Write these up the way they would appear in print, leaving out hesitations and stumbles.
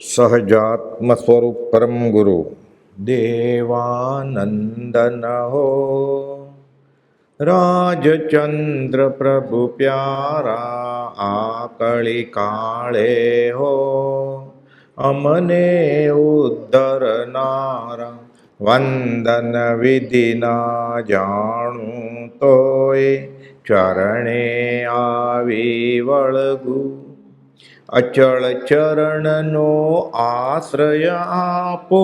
सहजात्म स्वरूप परम गुरु देवानंदन हो। राजचंद्र प्रभु प्यारा आकळी काळे हो। अमने उद्धरनारा वंदन विधि ना जाणू तोय चरणे आवी वळगू। अचल चरणनो आश्रय आपो।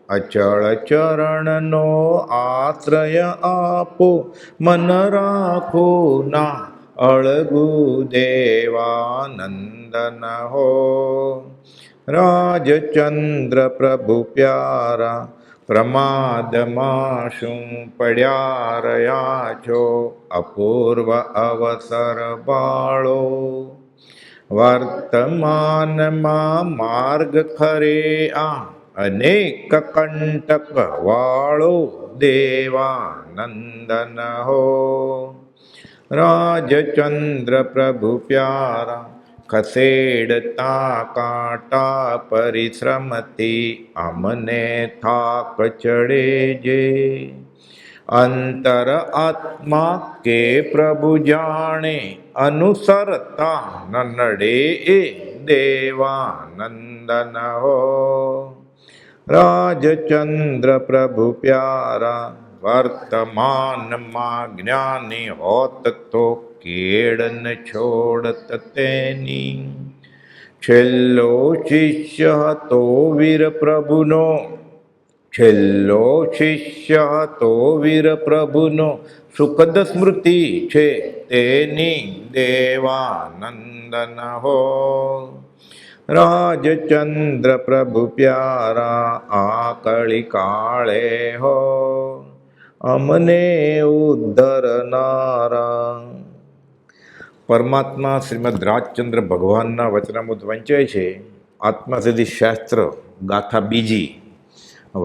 अचल चरणनो आश्रय आपो। मन राखो ना अळगू देवानंदन हो। राजचंद्र प्रभु प्यारा प्रमाद माशु पड्या रया छो। अपूर्व अवसर बाळो वर्तमान मार्ग खरे आ अनेक कंटक वाळो देवानंदन हो। राजचंद्र प्रभु प्यारा खसेड़ता काटा परिश्रमती अमने थाक चढ़े जे। अंतर आत्मा के प्रभु जाने अनुसरता न नडे देवानंदन हो। राजचंद्र प्रभु प्यारा वर्तमान मां ज्ञानी होत तो केड़ न छोड़त तेनी। छेल्लो शिष्य तो वीर प्रभुनो छेल्लो शिष्य तो वीर प्रभुनो सुखद स्मृति छे तेनी देवानंदन हो। राजचंद्र प्रभु प्यारा आकळी काळे हो। अमने उद्धरनारा। परमात्मा श्रीमद રાજચંદ્ર ભગવાનના વચનામૃત વંચાય છે। આત્મસિદ્ધિ શાસ્ત્ર ગાથા બીજી।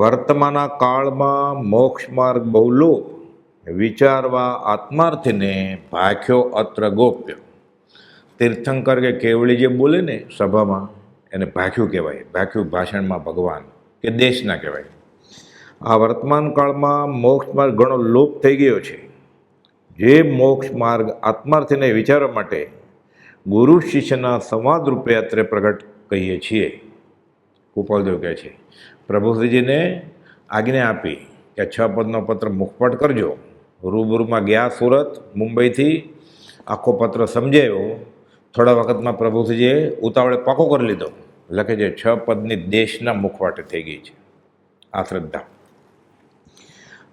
વર્તમાના કાળમાં મોક્ષ માર્ગ બહુલો વિચારવા આત્માર્થીને ભાખ્યો અત્ર ગોપ્ય। તીર્થંકર કે કેવળી જે બોલે ને સભામાં એને ભાખ્યું કહેવાય। ભાખ્યું ભાષણમાં ભગવાન કે દેશના કહેવાય। આ વર્તમાન કાળમાં મોક્ષ માર્ગ ઘણો લોપ થઈ ગયો છે। જે મોક્ષ માર્ગ આત્માર્થીને વિચારવા માટે ગુરુ શિષ્યના સંવાદ રૂપે અત્રે પ્રગટ કહીએ છીએ। ગોપાલદેવ કહે છે પ્રભુશ્રીજીને આજ્ઞા આપી કે 6 પદનો પત્ર મુખપટ કરજો। રૂબરૂમાં ગયા સુરત મુંબઈથી આખો પત્ર સમજાયો। થોડા વખતમાં પ્રભુશ્રીજીએ ઉતાવળે પાકો કરી લીધો। લખે છે 6 પદની દેશના મુખવાટે થઈ ગઈ છે આ શ્રદ્ધા।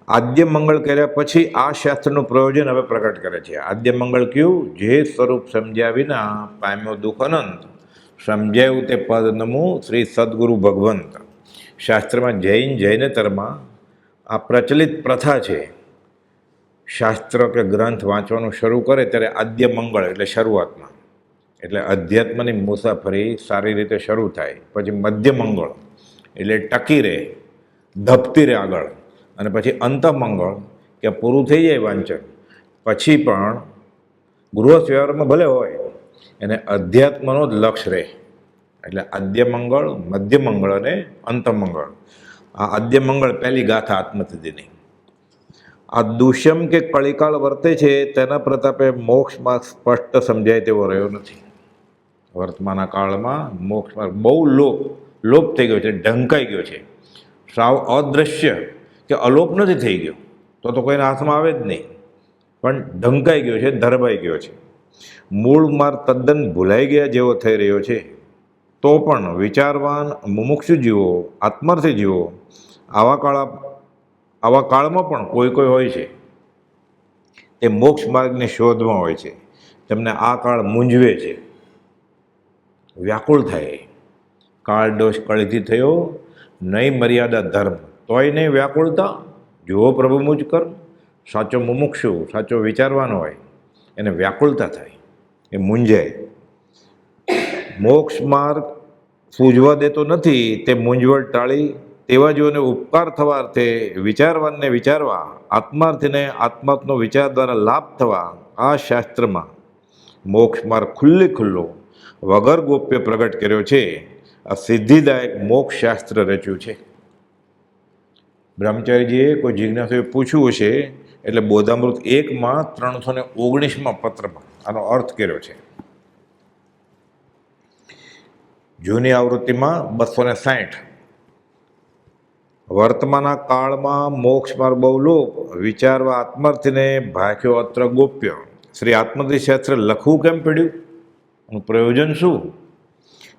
આદ્ય મંગળ કર્યા પછી આ શાસ્ત્રનું પ્રયોજન હવે પ્રગટ કરે છે। આદ્ય મંગળ કયું? જે સ્વરૂપ સમજ્યા વિના પામ્યો દુઃખ અનંત સમજાયું તે પદ નમું શ્રી સદગુરુ ભગવંત। શાસ્ત્રમાં જૈનેતરમાં આ પ્રચલિત પ્રથા છે। શાસ્ત્ર કે ગ્રંથ વાંચવાનું શરૂ કરે ત્યારે આદ્ય મંગળ એટલે શરૂઆતમાં એટલે અધ્યાત્મની મુસાફરી સારી રીતે શરૂ થાય। પછી મધ્ય મંગળ એટલે ટકી રહે ધપતી રહે આગળ। અને પછી અંતમંગળ કે પૂરું થઈ જાય વાંચન પછી પણ ગૃહસ્થ વ્યવહારમાં ભલે હોય એને અધ્યાત્મનો જ લક્ષ્ય રહે। એટલે આદ્ય મંગળ મધ્ય મંગળ અને અંતમંગળ। આ આદ્ય મંગળ પહેલી ગાથા આત્મસિદ્ધિની। આ દુષ્યમ કે કળીકાળ વર્તે છે તેના પ્રતાપે મોક્ષ માર્ગ સ્પષ્ટ સમજાય તેવો રહ્યો નથી। વર્તમાના કાળમાં મોક્ષ માર્ગ બહુ લોપ થઈ ગયો છે, ઢંકાઈ ગયો છે। સાવ અદૃશ્ય કે અલોપ નથી થઈ ગયો તો કોઈના હાથમાં આવે જ નહીં, પણ ઢંકાઈ ગયો છે, ધરબાઈ ગયો છે। મૂળ માર્ગ તદ્દન ભૂલાઈ ગયા જેવો થઈ રહ્યો છે। તો પણ વિચારવાન મુમુક્ષુ જીવો આત્માર્થી જીવો આવા કાળમાં પણ કોઈ હોય છે તે મોક્ષ માર્ગની શોધમાં હોય છે। તેમને આ કાળ મૂંઝવે છે, વ્યાકુળ થાય। કાળ દોષ કળીથી થયો નહીં મર્યાદા ધર્મ તોય નહીં વ્યાકુળતા જુઓ પ્રભુ મુજ કર્મ। સાચો મુમુક્ષુ સાચો વિચારવાનો હોય એને વ્યાકુળતા થાય, એ મૂંઝાય। મોક્ષ માર્ગ સૂઝવા દેતો નથી તે મૂંઝવણ ટાળી તેવા જેઓને ઉપકાર થવા અર્થે વિચારવાનને વિચારવા આત્માર્થીને આત્માત્મનો વિચાર દ્વારા લાભ થવા આ શાસ્ત્રમાં મોક્ષ માર્ગ ખુલ્લો વગર ગોપ્ય પ્રગટ કર્યો છે। આ સિદ્ધિદાયક મોક્ષ શાસ્ત્ર રચ્યું છે. બ્રહ્મચારીજીએ કોઈ જિજ્ઞાસુએ પૂછ્યું હશે એટલે બોધામૃત 1માં 319માં પત્રમાં આનો અર્થ કર્યો છે. જૂની આવૃત્તિમાં 260. વર્તમાના કાળમાં મોક્ષ માર્ગ બહુ લોપ વિચારવા આત્માર્થીને ભાખ્યો અત્ર ગોપ્ય. શ્રી આત્મદિશાસ્ત્ર લખવું કેમ પડ્યું, એનું પ્રયોજન શું,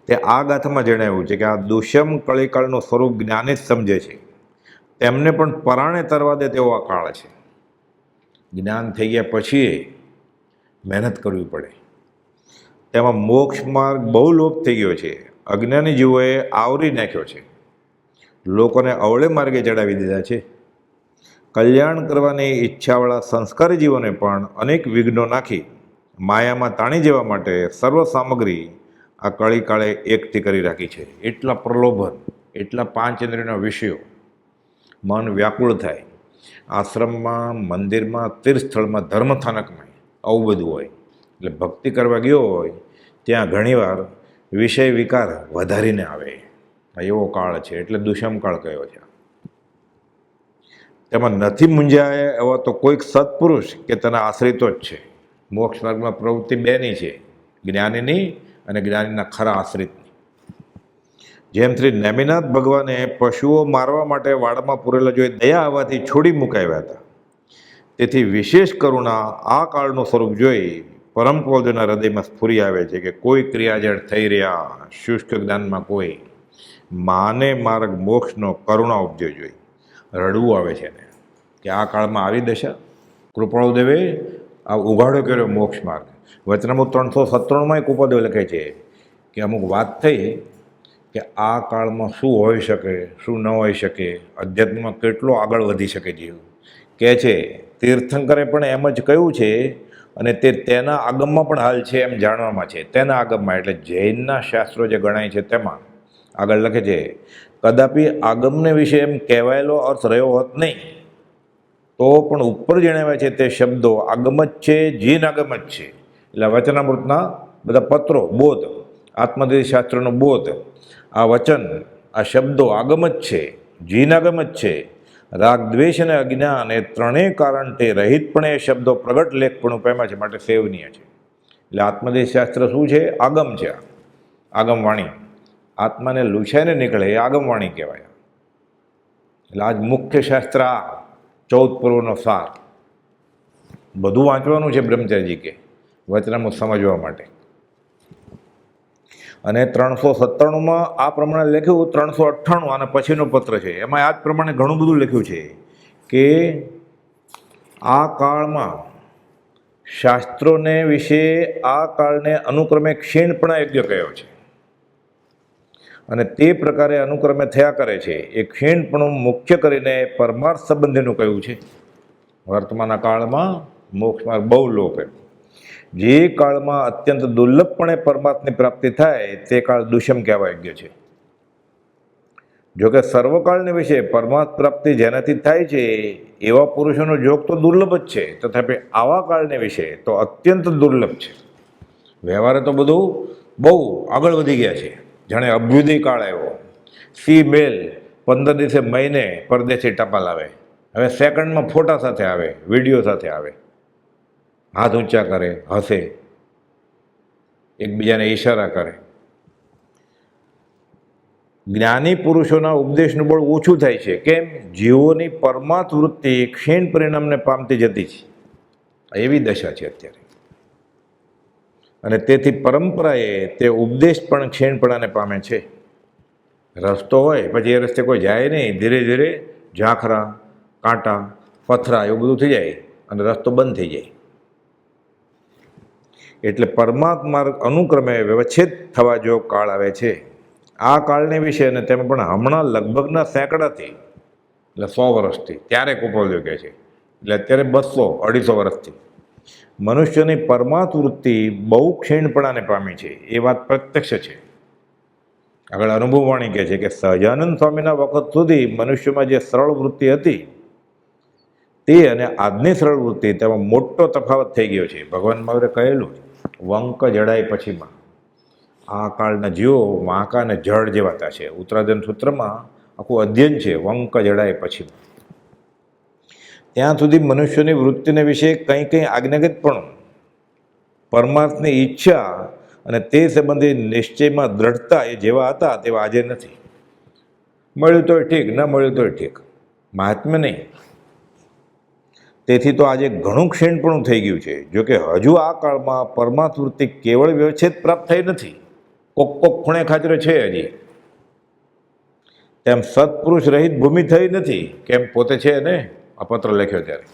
તે આ ગાથામાં જણાવ્યું છે કે આ દુષ્યમ કળીકાળનું સ્વરૂપ જ્ઞાની જ સમજે છે, તેમને પણ પરાણે તરવા દે તેવો આ કાળ છે. જ્ઞાન થઈ ગયા પછી મહેનત કરવી પડે. તેમાં મોક્ષ માર્ગ બહુ લોપ થઈ ગયો છે. અજ્ઞાની જીવોએ આવરી નાખ્યો છે, લોકોને અવળે માર્ગે ચડાવી દીધા છે. કલ્યાણ કરવાની ઈચ્છાવાળા સંસ્કારી જીવોને પણ અનેક વિઘ્નો નાખી માયામાં તાણી જવા માટે સર્વ સામગ્રી આ કળીકાળે એકઠી કરી રાખી છે. એટલા પ્રલોભન, એટલા પાંચ ઇન્દ્રિયોના વિષયો, મન વ્યાકુળ થાય. આશ્રમમાં, મંદિરમાં, તીર્થસ્થળમાં, ધર્મસ્થાનકમાં આવું બધું હોય. એટલે ભક્તિ કરવા ગયો હોય ત્યાં ઘણીવાર વિષય વિકાર વધારીને આવે, એવો કાળ છે. એટલે દુષ્યમ કાળ કયો છે. તેમાં નથી મૂંઝાય એવા તો કોઈક સત્પુરુષ કે તેના આશ્રિતો જ છે. મોક્ષ માર્ગમાં પ્રવૃત્તિ બેની છે, જ્ઞાનીની અને જ્ઞાનીના ખરા આશ્રિતની. જેમ શ્રી નેમિનાથ ભગવાને પશુઓ મારવા માટે વાડામાં પૂરેલા જોઈ દયા આવવાથી છોડી મુકાવ્યા હતા, તેથી વિશેષ કરુણા આ કાળનું સ્વરૂપ જોઈ પરમ પૌજના હૃદયમાં સ્ફુરી આવે છે કે કોઈ ક્રિયાજળ થઈ રહ્યા શુષ્ક જ્ઞાનમાં કોઈ માને માર્ગ મોક્ષનો કરુણા ઉપજો જોઈ રડવું આવે છે ને કે આ કાળમાં આવી દશા. કૃપાળુદેવે આ ઉઘાડો કર્યો મોક્ષ માર્ગ. વચનામૃત 397માં કૃપાદેવ લખે છે કે અમુક વાત થઈ કે આ કાળમાં શું હોઈ શકે, શું ન હોઈ શકે, અધ્યાત્મમાં કેટલો આગળ વધી શકે જીવ. કહે છે તીર્થંકરે પણ એમ જ કહ્યું છે અને તેના આગમમાં પણ હાલ છે એમ જાણવામાં છે. તેના આગમમાં એટલે જૈનના શાસ્ત્રો જે ગણાય છે તેમાં આગળ લખે છે કદાપી આગમને વિશે એમ કહેવાયેલો અર્થ રહ્યો હોત નહીં તો પણ ઉપર જણાવ્યા છે તે શબ્દો આગમ જ છે, જીન આગમ જ છે. એટલે વચનામૃતના બધા પત્રો, બોધ, આત્મદિશાસ્ત્રનો બોધ, આ વચન, આ શબ્દો આગમ જ છે, જીન આગમ જ છે. રાગ, દ્વેષ અને અજ્ઞાન એ ત્રણેય કારણ તે રહિત પણ એ શબ્દો પ્રગટ લેખપણું પામ્યા છે, માટે સેવનીય છે. એટલે આત્મદિશાસ્ત્ર શું છે? આગમ છે. આગમવાણી આત્માને લૂછાઈને નીકળે એ આગમવાણી કહેવાય. એટલે આજ મુખ્ય શાસ્ત્ર આ 14 પૂર્વનો સાર. બધું વાંચવાનું છે બ્રહ્મચારીજી કે વચનામૃત સમજવા માટે. અને 397માં આ પ્રમાણે લખ્યું. 398 આના પછીનો પત્ર છે, એમાં આ જ પ્રમાણે ઘણું બધું લખ્યું છે કે આ કાળમાં શાસ્ત્રોને વિશે આ કાળને અનુક્રમે ક્ષીણપણા યજ્ઞ કયો છે અને તે પ્રકારે અનુક્રમે થયા કરે છે. એ ક્ષીણપણું મુખ્ય કરીને પરમાર્થ સંબંધીનું કહ્યું છે. વર્તમાનના કાળમાં મોક્ષ માર્ગ બહુ લોપ. જે કાળમાં અત્યંત દુર્લભપણે પરમાત્માની પ્રાપ્તિ થાય તે કાળ દુષ્યમ કહેવા યોગ્ય છે. જોકે સર્વકાળને વિશે પરમાત્મા પ્રાપ્તિ જેનાથી થાય છે એવા પુરુષોનો જોગ તો દુર્લભ જ છે, તથાપી આવા કાળને વિશે તો અત્યંત દુર્લભ છે. વ્યવહારે તો બધું બહુ આગળ વધી ગયા છે. જાણે અભ્યુદય કાળ આવ્યો. સી મેલ 15 દિવસે મહિને પરદેશી ટપાલ આવે, હવે સેકન્ડમાં ફોટા સાથે આવે, વિડીયો સાથે આવે, હાથ ઊંચા કરે, હસે, એકબીજાને ઈશારા કરે. જ્ઞાની પુરુષોના ઉપદેશનું બળ ઓછું થાય છે. કેમ? જીવોની પરમાર્થ વૃત્તિ ક્ષીણ પરિણામને પામતી જતી છે. એવી દશા છે અત્યારે. અને તેથી પરંપરાએ તે ઉપદેશ પણ ક્ષીણપણાને પામે છે. રસ્તો હોય પછી એ રસ્તે કોઈ જાય નહીં, ધીરે ધીરે ઝાંખરા, કાંટા, પથરા એવું બધું થઈ જાય અને રસ્તો બંધ થઈ જાય. એટલે પરમાત્મા અનુક્રમે વ્યવચ્છેદ થવા જો કાળ આવે છે. આ કાળને વિશે અને તેમાં પણ હમણાં લગભગના સેંકડાથી એટલે 100 વર્ષથી ત્યારે કૃપાળુદેવ કહે છે, એટલે અત્યારે 200-250 વર્ષથી મનુષ્યની પરમાર્થ વૃત્તિ બહુ ક્ષીણપણાને પામી છે. એ વાત પ્રત્યક્ષ છે. આગળ અનુભવવાણી કહે છે કે સહજાનંદ સ્વામીના વખત સુધી મનુષ્યમાં જે સરળ વૃત્તિ હતી તે અને આજની સરળ વૃત્તિ તેમાં મોટો તફાવત થઈ ગયો છે. ભગવાન મહાવીરે કહેલું વંક જડાય પછીમાં. આ કાળના જીવો વાંકા અને જળ જેવાતા છે. ઉત્તરાધન સૂત્રમાં આખું અધ્યયન છે વંક જડાય પછી. ત્યાં સુધી મનુષ્યની વૃત્તિને વિશે કંઈ કંઈ આજ્ઞાગતપણું, પરમાર્થની ઈચ્છા અને તે સંબંધી નિશ્ચયમાં દ્રઢતા એ જેવા હતા તેવા આજે નથી. મળ્યું તોય ઠીક, ન મળ્યું તોય ઠીક, મહાત્મ્ય નહીં. તેથી તો આજે ઘણું ક્ષીણપણું થઈ ગયું છે. જોકે હજુ આ કાળમાં પરમાર્થ વૃત્તિ કેવળ વ્યવચ્છેદ પ્રાપ્ત થઈ નથી, કોક કોક ખૂણે ખાચરે છે હજી. તેમ સત્પુરુષ રહિત ભૂમિ થઈ નથી, કેમ પોતે છે ને આ પત્ર લખ્યો ત્યારે.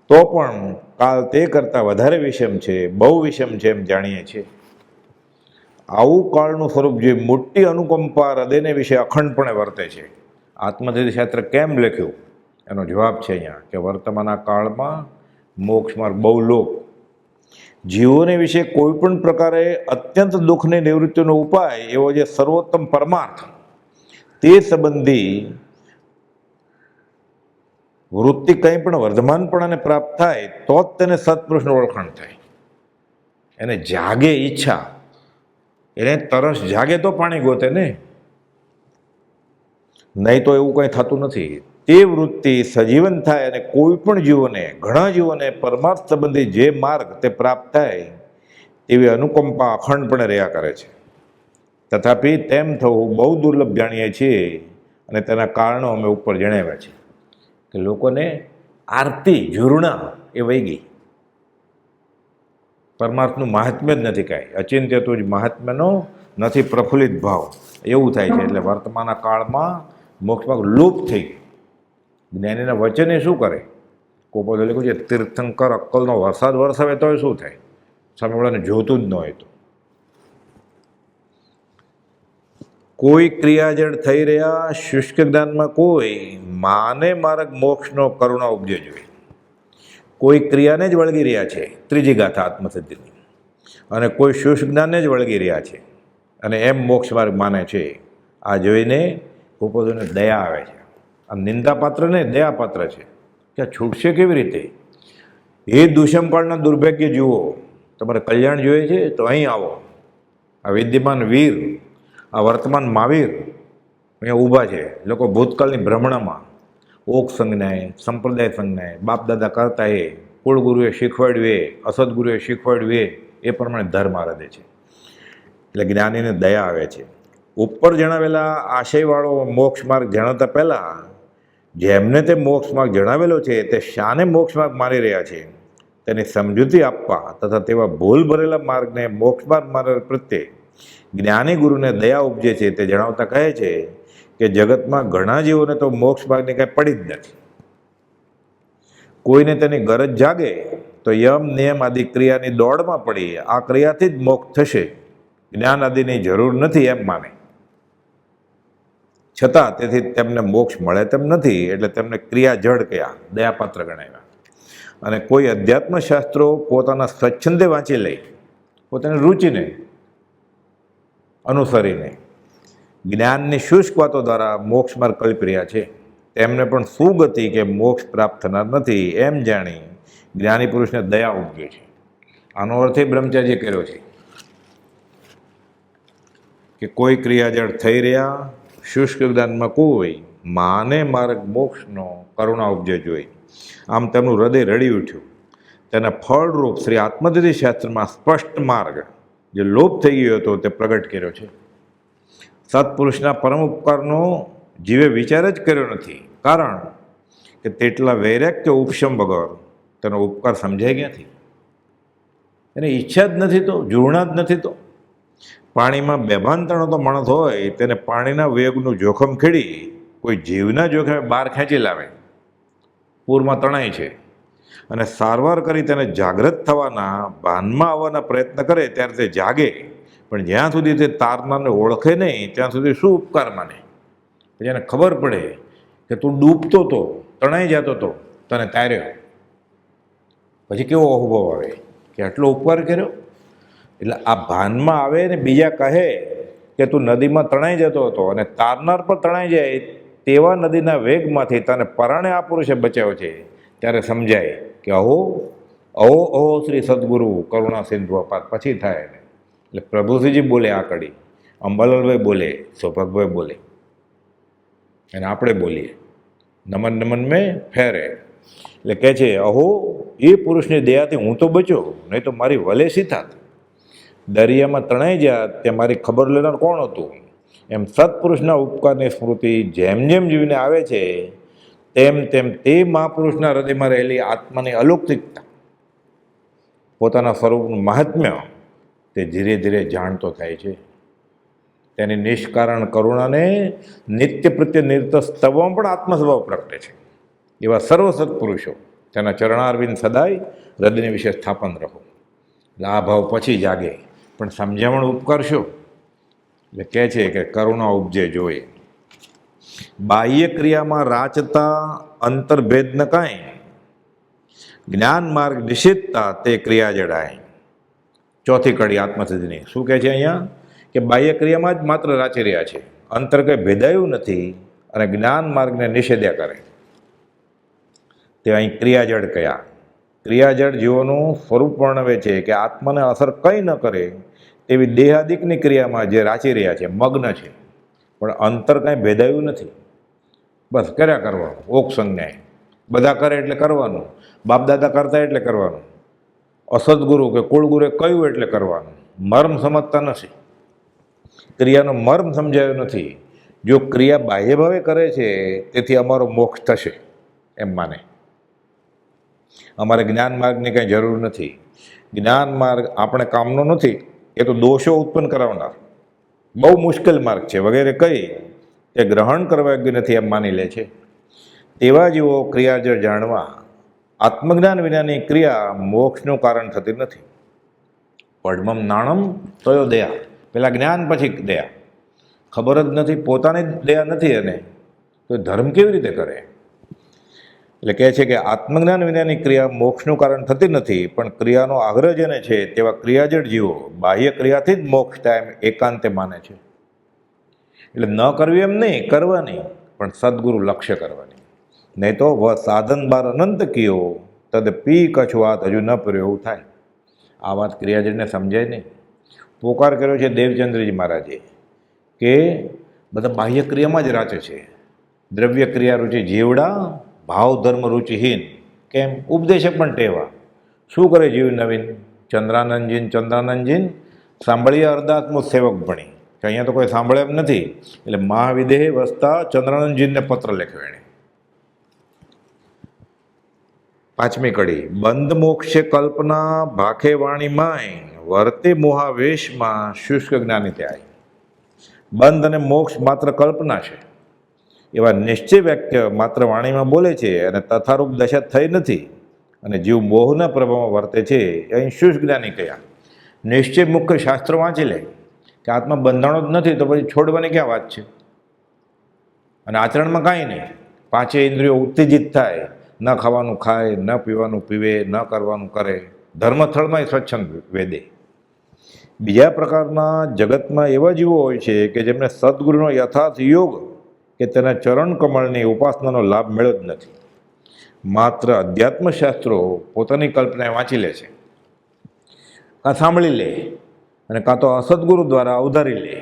તો પણ કાળ તે કરતાં વધારે વિષમ છે, બહુ વિષમ છે એમ જાણીએ છીએ. આવું કાળનું સ્વરૂપ જે મોટી અનુકંપા હૃદયને વિશે અખંડપણે વર્તે છે. આત્મસિદ્ધિ શાસ્ત્ર કેમ લખ્યું એનો જવાબ છે અહીંયા કે વર્તમાનના કાળમાં મોક્ષ માર્ગ બહુ લોક, જીવોને વિશે કોઈ પણ પ્રકારે અત્યંત દુઃખની નિવૃત્તિનો ઉપાય એવો જે સર્વોત્તમ પરમાર્થ તે સંબંધી વૃત્તિ કંઈ પણ વર્ધમાનપણાને પ્રાપ્ત થાય તો જ તેને સત્પુરુષનું ઓળખાણ થાય. એને જાગે ઈચ્છા, એને તરસ જાગે તો પાણી ગોતે ને, નહીં તો એવું કંઈ થતું નથી. તે વૃત્તિ સજીવન થાય અને કોઈ પણ જીવોને, ઘણા જીવોને પરમાર્થ સંબંધી જે માર્ગ તે પ્રાપ્ત થાય તેવી અનુકંપા અખંડપણે રહ્યા કરે છે. તથાપિ તેમ થવું બહુ દુર્લભ જાણીએ છીએ અને તેના કારણો અમે ઉપર જણાવ્યા છે કે લોકોને આરતી ઝૂરણા એ વહી ગઈ. પરમાર્થનું મહાત્મ્ય જ નથી કાંઈ, અચિંત્ય તો જ મહાત્મ્યનો નથી પ્રફુલ્લિત ભાવ, એવું થાય છે. એટલે વર્તમાનના કાળમાં મોક્ષભાગ લુપ્ત થઈ ગયો. જ્ઞાનીના વચને શું કરે? કોપોદે લખ્યું છે તીર્થંકર અક્કલનો વરસાદ વરસાવે તો શું થાય? સામેવાળાને જોતું જ ન હોય તો. કોઈ ક્રિયાજળ થઈ રહ્યા શુષ્ક જ્ઞાનમાં કોઈ માને માર્ગ મોક્ષનો કરુણા ઉપજે જોઈએ. કોઈ ક્રિયાને જ વળગી રહ્યા છે, ત્રીજી ગાથા આત્મસિદ્ધિની, અને કોઈ શુષ્ક જ્ઞાનને જ વળગી રહ્યા છે અને એમ મોક્ષ માર્ગ માને છે. આ જોઈને કોપોદોને દયા આવે છે. આ નિંદાપાત્ર ને દયાપાત્ર છે કે આ છૂટશે કેવી રીતે? એ દુષ્મકાળના દુર્ભાગ્ય જુઓ, તમારે કલ્યાણ જોઈએ છે તો અહીં આવો. આ વિદ્યમાન વીર, આ વર્તમાન મહાવીર અહીંયા ઊભા છે. લોકો ભૂતકાળની ભ્રમણામાં ઓક સંજ્ઞાએ, સંપ્રદાય સંજ્ઞાએ, બાપ દાદા કરતા એ, કુળગુરુએ શીખવાડ્યું એ, અસદગુરુએ શીખવાડ્યું એ પ્રમાણે ધર્મ આરાધે છે. એટલે જ્ઞાનીને દયા આવે છે. ઉપર જણાવેલા આશયવાળો મોક્ષ માર્ગ જણાવતા પહેલાં જેમને તે મોક્ષ માર્ગ જણાવેલો છે તે શાને મોક્ષ માર્ગ માની રહ્યા છે તેની સમજૂતી આપવા તથા તેવા ભૂલ ભરેલા માર્ગને મોક્ષ માર્ગ માર્ગ પ્રત્યે જ્ઞાની ગુરુને દયા ઉપજે છે તે જણાવતા કહે છે કે જગતમાં ઘણા જીવોને તો મોક્ષ માર્ગની કાંઈ પડી જ નથી. કોઈને તેની ગરજ જાગે તો યમ નિયમ આદિ ક્રિયાની દોડમાં પડી આ ક્રિયાથી જ મોક્ષ થશે, જ્ઞાન આદિની જરૂર નથી એમ માને. છતાં તેથી તેમને મોક્ષ મળે તેમ નથી, એટલે તેમને ક્રિયા જડ કયા, દયાપાત્ર ગણાવ્યા. અને કોઈ અધ્યાત્મ શાસ્ત્રો પોતાના સ્વચ્છંદે વાંચી લઈ, પોતાની રુચિને અનુસરીને જ્ઞાનની શુષ્ક વાતો દ્વારા મોક્ષ માર્ગ કલ્પી રહ્યા છે. તેમને પણ સુગતિ કે મોક્ષ પ્રાપ્ત થનાર નથી એમ જાણી જ્ઞાની પુરુષને દયા ઉપજે છે. આનો અર્થ એ બ્રહ્મચાર્ય કર્યો છે કે કોઈ ક્રિયાજળ થઈ રહ્યા શુષ્ક જ્ઞાનમાં કોઈ માને માર્ગ મોક્ષનો કરુણા ઉપજે જોઈ. આમ તેમનું હૃદય રડી ઉઠ્યું. તેના ફળરૂપ શ્રી આત્મસિદ્ધિ શાસ્ત્રમાં સ્પષ્ટ માર્ગ જે લોપ થઈ ગયો હતો તે પ્રગટ કર્યો છે. સત્પુરુષના પરમ ઉપકારનો જીવે વિચાર જ કર્યો નથી, કારણ કે તેટલા વૈરાગ કે ઉપશમ વગર તેનો ઉપકાર સમજાય ક્યાંથી? એની ઈચ્છા જ નથી તો, જૂર્ણા જ નથી તો. પાણીમાં બેભાન તણતો માણસ હોય તેને પાણીના વેગનું જોખમ ખેડી કોઈ જીવના જોખમે બહાર ખેંચી લાવે, પૂરમાં તણાય છે, અને સારવાર કરી તેને જાગૃત થવાના ભાનમાં આવવાના પ્રયત્ન કરે ત્યારે તે જાગે. પણ જ્યાં સુધી તે તારનારને ઓળખે નહીં ત્યાં સુધી શું ઉપકાર માને? પછી એને ખબર પડે કે તું ડૂબતો તો, તણાઈ જતો તો, તને તાર્યો, પછી કેવો અનુભવ આવે કે આટલો ઉપકાર કર્યો. એટલે આ ભાનમાં આવે ને બીજા કહે કે તું નદીમાં તણાઈ જતો હતો અને તારનાર પર તણાઈ જાય તેવા નદીના વેગમાંથી તને પરાણે આ પુરુષે બચાવ્યો છે, ત્યારે સમજાય કે અહો અહો અહો શ્રી સદગુરુ કરુણા સિંધુ અપાર. પછી થાય ને એટલે પ્રભુશ્રીજી બોલે આ કડી, અંબાલાલભાઈ બોલે, સૌભાગભાઈ બોલે, અને આપણે બોલીએ નમન નમન મેં ફેરે. એટલે કહે છે અહો એ પુરુષની દયાથી હું તો બચ્યો, નહીં તો મારી વલેસી થાત. દરિયામાં તણાઈ ગયા તે મારી ખબર લેનાર કોણ હતું? એમ સત્પુરુષના ઉપકારની સ્મૃતિ જેમ જેમ જીવને આવે છે તેમ તેમ તે મહાપુરુષના હૃદયમાં રહેલી આત્માની અલૌકિકતા, પોતાના સ્વરૂપનું મહાત્મ્ય તે ધીરે ધીરે જાણતો થાય છે. તેની નિષ્કારણ કરુણાને નિત્ય પ્રત્યે નિરત સ્તવમાં પણ આત્મસ્વભાવ પ્રગટે છે. એવા સર્વ સત્પુરુષો તેના ચરણારવિંદ સદાય હૃદયની વિશે સ્થાપન રહો. એટલે આ ભાવ પછી જાગે, પણ સમજામણ ઉપકરશો એટલે કહે છે કે કરુણા ઉપજે જોઈએ. બાહ્ય ક્રિયામાં રાચતા અંતર્ભેદ ન કાંઈ, જ્ઞાન માર્ગ નિષેધતા તે ક્રિયા જડાય. ચોથી કડી આત્મસિદ્ધિની શું કહે છે અહીંયા? કે બાહ્ય ક્રિયામાં જ માત્ર રાચી રહ્યા છે, અંતર કંઈ ભેદાયું નથી, અને જ્ઞાન માર્ગને નિષેધ્યા કરે તે અહીં ક્રિયાજળ કયા. ક્રિયાજળ જીવોનું સ્વરૂપ વર્ણવે છે કે આત્માને અસર કંઈ ન કરે તેવી દેહાદિકની ક્રિયામાં જે રાચી રહ્યા છે, મગ્ન છે, પણ અંતર કાંઈ ભેદાયું નથી. બસ કર્યા કરવાનું, ઓક સંજ્ઞાએ બધા કરે એટલે કરવાનું, બાપદાદા કરતા એટલે કરવાનું, અસદગુરુ કે કુળગુરુએ કહ્યું એટલે કરવાનું. મર્મ સમજતા નથી, ક્રિયાનો મર્મ સમજાયો નથી. જો ક્રિયા બાહ્ય ભાવે કરે છે તેથી અમારો મોક્ષ થશે એમ માને. અમારે જ્ઞાન માર્ગની કંઈ જરૂર નથી. જ્ઞાન માર્ગ આપણે કામનો નથી, એ તો દોષો ઉત્પન્ન કરાવનાર બહુ મુશ્કેલ માર્ગ છે વગેરે કહી તે ગ્રહણ કરવા યોગ્ય નથી એમ માની લે છે. તેવા જેવો ક્રિયાજળ જાણવા આત્મજ્ઞાન વિનાની ક્રિયા મોક્ષનું કારણ થતી નથી. પડમમ નાણમ તયો દયા, પેલા જ્ઞાન પછી દયા. ખબર જ નથી, પોતાની દયા નથી, એને તો ધર્મ કેવી રીતે કરે? એટલે કહે છે કે આત્મજ્ઞાન વિનાની ક્રિયા મોક્ષનું કારણ થતી નથી, પણ ક્રિયાનો આગ્રહ જેને છે તેવા ક્રિયાજળ જીવો બાહ્ય ક્રિયાથી જ મોક્ષ થાય એમ એકાંતે માને છે. એટલે ન કરવી એમ નહીં, કરવાની, પણ સદગુરુ લક્ષ્ય કરવાની. નહીં તો સાધન બાર અનંત કયો તદ પી કચ્છ વાત હજુ ન પર્યો એવું થાય. આ વાત ક્રિયાજળને સમજાય નહીં. પોકાર કર્યો છે દેવચંદ્રજી મહારાજે કે બધા બાહ્ય ક્રિયામાં જ રાચે છે. દ્રવ્ય ક્રિયા રુચિ જીવડા, ભાવ ધર્મ રુચિહીન. કેમ? ઉપદેશક પણ ટેવા. શું કરે જીવ નવીન? ચંદ્રાનંદજીન સાંભળીએ અર્ધાત્મો સેવક ભણી, કે અહીંયા તો કોઈ સાંભળે એમ નથી. એટલે મહાવિદેહ વસતા ચંદ્રાનંદજીને પત્ર લખ્યો એણે. પાંચમી કડી બંધ મોક્ષે કલ્પના ભાખે વાણી માય, વર્તે મોહાવેશમાં શુષ્ક જ્ઞાની ત્યાં. બંધ અને મોક્ષ માત્ર કલ્પના છે એવા નિશ્ચય વાક્ય માત્ર વાણીમાં બોલે છે અને તથારૂપ દશા થઈ નથી, અને જીવ મોહના પ્રભાવમાં વર્તે છે. અહીં શુષ્ક જ્ઞાની કયા? નિશ્ચય મુખ્ય શાસ્ત્રો વાંચી લે કે આત્મા બંધાણો જ નથી, તો પછી છોડવાની ક્યાં વાત છે? અને આચરણમાં કાંઈ નહીં. પાંચે ઇન્દ્રિયો ઉત્તેજિત થાય, ન ખાવાનું ખાય, ન પીવાનું પીવે, ન કરવાનું કરે. ધર્મસ્થળમાં સ્વચ્છંદ વેદે. બીજા પ્રકારના જગતમાં એવા જીવો હોય છે કે જેમને સદગુરુનો યથાર્થ યોગ કે તેના ચરણ કમળની ઉપાસનાનો લાભ મળ્યો જ નથી. માત્ર અધ્યાત્મશાસ્ત્રો પોતાની કલ્પનાએ વાંચી લે છે, કાં સાંભળી લે, અને કાં તો અસદગુરુ દ્વારા અવધારી લે.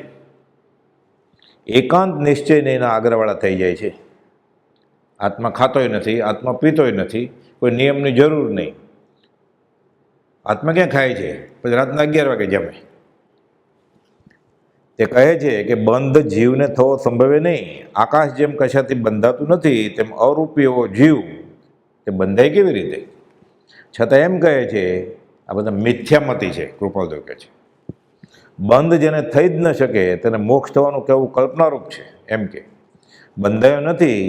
એકાંત નિશ્ચયને એના આગળવાળા થઈ જાય છે. આત્મા ખાતોય નથી, આત્મા પીતોય નથી, કોઈ નિયમની જરૂર નહીં. આત્મા ક્યાં ખાય છે? પછી રાતના 11 વાગે જમે. તે કહે છે કે બંધ જીવને થવો સંભવે નહીં. આકાશ જેમ કશાથી બંધાતું નથી તેમ અરૂપી એવો જીવ તે બંધાય કેવી રીતે? છતાં એમ કહે છે આ બધા મિથ્યામતી છે. કૃપાલદેવ કહે છે બંધ જેને થઈ જ ન શકે તેને મોક્ષ થવાનું કહેવું કલ્પનારૂપ છે. એમ કે બંધાયો નથી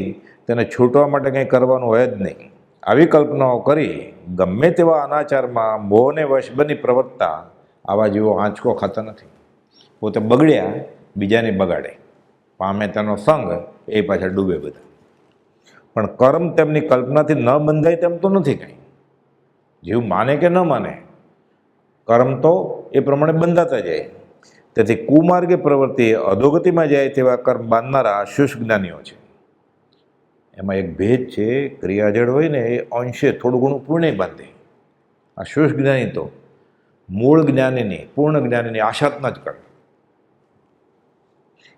તેને છૂટવા માટે કંઈ કરવાનું હોય જ નહીં. આવી કલ્પનાઓ કરી ગમે તેવા અનાચારમાં મોહને વશ બની પ્રવર્તતા આવા જીવો આંચકો ખાતા નથી. પોતે બગડ્યા, બીજાને બગાડે, પામે તેનો સંગ, એ પાછળ ડૂબે બધા. પણ કર્મ તેમની કલ્પનાથી ન બંધાય તેમ તો નથી કંઈ. જીવ માને કે ન માને, કર્મ તો એ પ્રમાણે બંધાતા જાય. તેથી કુમાર્ગે પ્રવૃત્તિ અધોગતિમાં જાય તેવા કર્મ બાંધનારા શુષ્ક જ્ઞાનીઓ છે. એમાં એક ભેદ છે, ક્રિયાજળ હોય ને એ અંશે થોડું ઘણું પુણ્ય બાંધે. આ શુષ્ક જ્ઞાની તો મૂળ જ્ઞાનીની પૂર્ણ જ્ઞાનીની આશા જ ન જ કરે.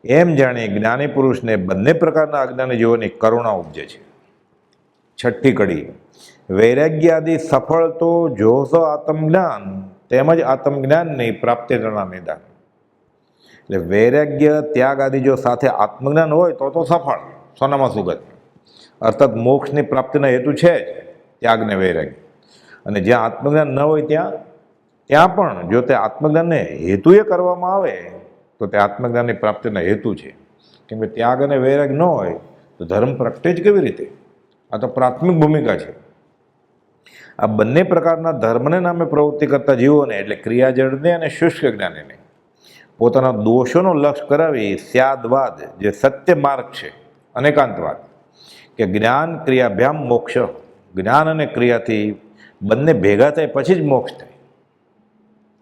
એમ જાણી જ્ઞાની પુરુષને બંને પ્રકારના અજ્ઞાની જીવોની કરુણા ઉપજે છે. છઠ્ઠી કડી, વૈરાગ્ય આદિ સફળ તો જોશો આત્મજ્ઞાન તેમજ આત્મજ્ઞાનની પ્રાપ્તિના નિદાન. એટલે વૈરાગ્ય ત્યાગ આદિ જો સાથે આત્મજ્ઞાન હોય તો સફળ, સોનામાં સુગત. અર્થાત મોક્ષની પ્રાપ્તિના હેતુ છે જ ત્યાગ ને વૈરાગ્ય. અને જ્યાં આત્મજ્ઞાન ન હોય ત્યાં પણ જો તે આત્મજ્ઞાનને હેતુએ કરવામાં આવે તો તે આત્મજ્ઞાનની પ્રાપ્તિના હેતુ છે. કેમ કે ત્યાગ અને વૈરાગ ન હોય તો ધર્મ પ્રગટે જ કેવી રીતે? આ તો પ્રાથમિક ભૂમિકા છે. આ બંને પ્રકારના ધર્મને નામે પ્રવૃત્તિ કરતા જીવોને એટલે ક્રિયાજળને અને શુષ્ક જ્ઞાનીને પોતાના દોષોનો લક્ષ કરાવી સ્યાદવાદ જે સત્ય માર્ગ છે, અનેકાંતવાદ કે જ્ઞાન ક્રિયાભ્યામ મોક્ષ, જ્ઞાન અને ક્રિયાથી બંને ભેગા થાય પછી જ મોક્ષ થાય.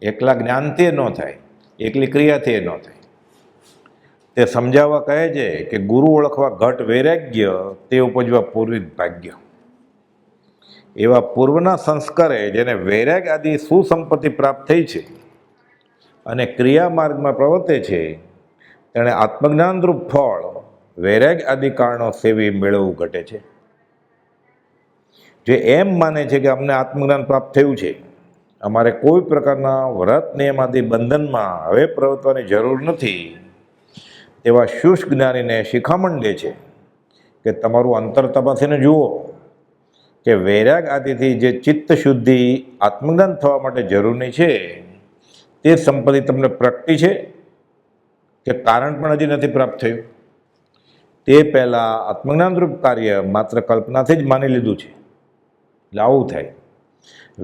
એકલા જ્ઞાનથી ન થાય, એકલી ક્રિયાથી ન થાય. તે સમજાવવા કહે છે કે ગુરુ ઓળખવા ઘટ વૈરાગ્ય, તે ઉપજવા પૂર્વિત ભાગ્ય. એવા પૂર્વના સંસ્કારે જેને વૈરાગ આદિ સુસંપત્તિ પ્રાપ્ત થઈ છે અને ક્રિયા માર્ગમાં પ્રવર્તે છે તેણે આત્મજ્ઞાનરૂપ ફળ વૈરાગ આદિ કારણો સેવી મેળવવું ઘટે છે. જે એમ માને છે કે અમને આત્મજ્ઞાન પ્રાપ્ત થયું છે, અમારે કોઈ પ્રકારના વ્રત નિયમ આદિ બંધનમાં હવે પ્રવર્તવાની જરૂર નથી, તેવા શુષ્ક જ્ઞાનીને શિખામણ દે છે કે તમારું અંતર તપાસીને જુઓ કે વૈરાગ આદિથી જે ચિત્ત શુદ્ધિ આત્મજ્ઞાન થવા માટે જરૂરી છે તે સંપત્તિ તમને પ્રગટી છે કે કારણ પણ હજી નથી પ્રાપ્ત થયું. તે પહેલાં આત્મજ્ઞાનરૂપ કાર્ય માત્ર કલ્પનાથી જ માની લીધું છે. એટલે આવું થાય.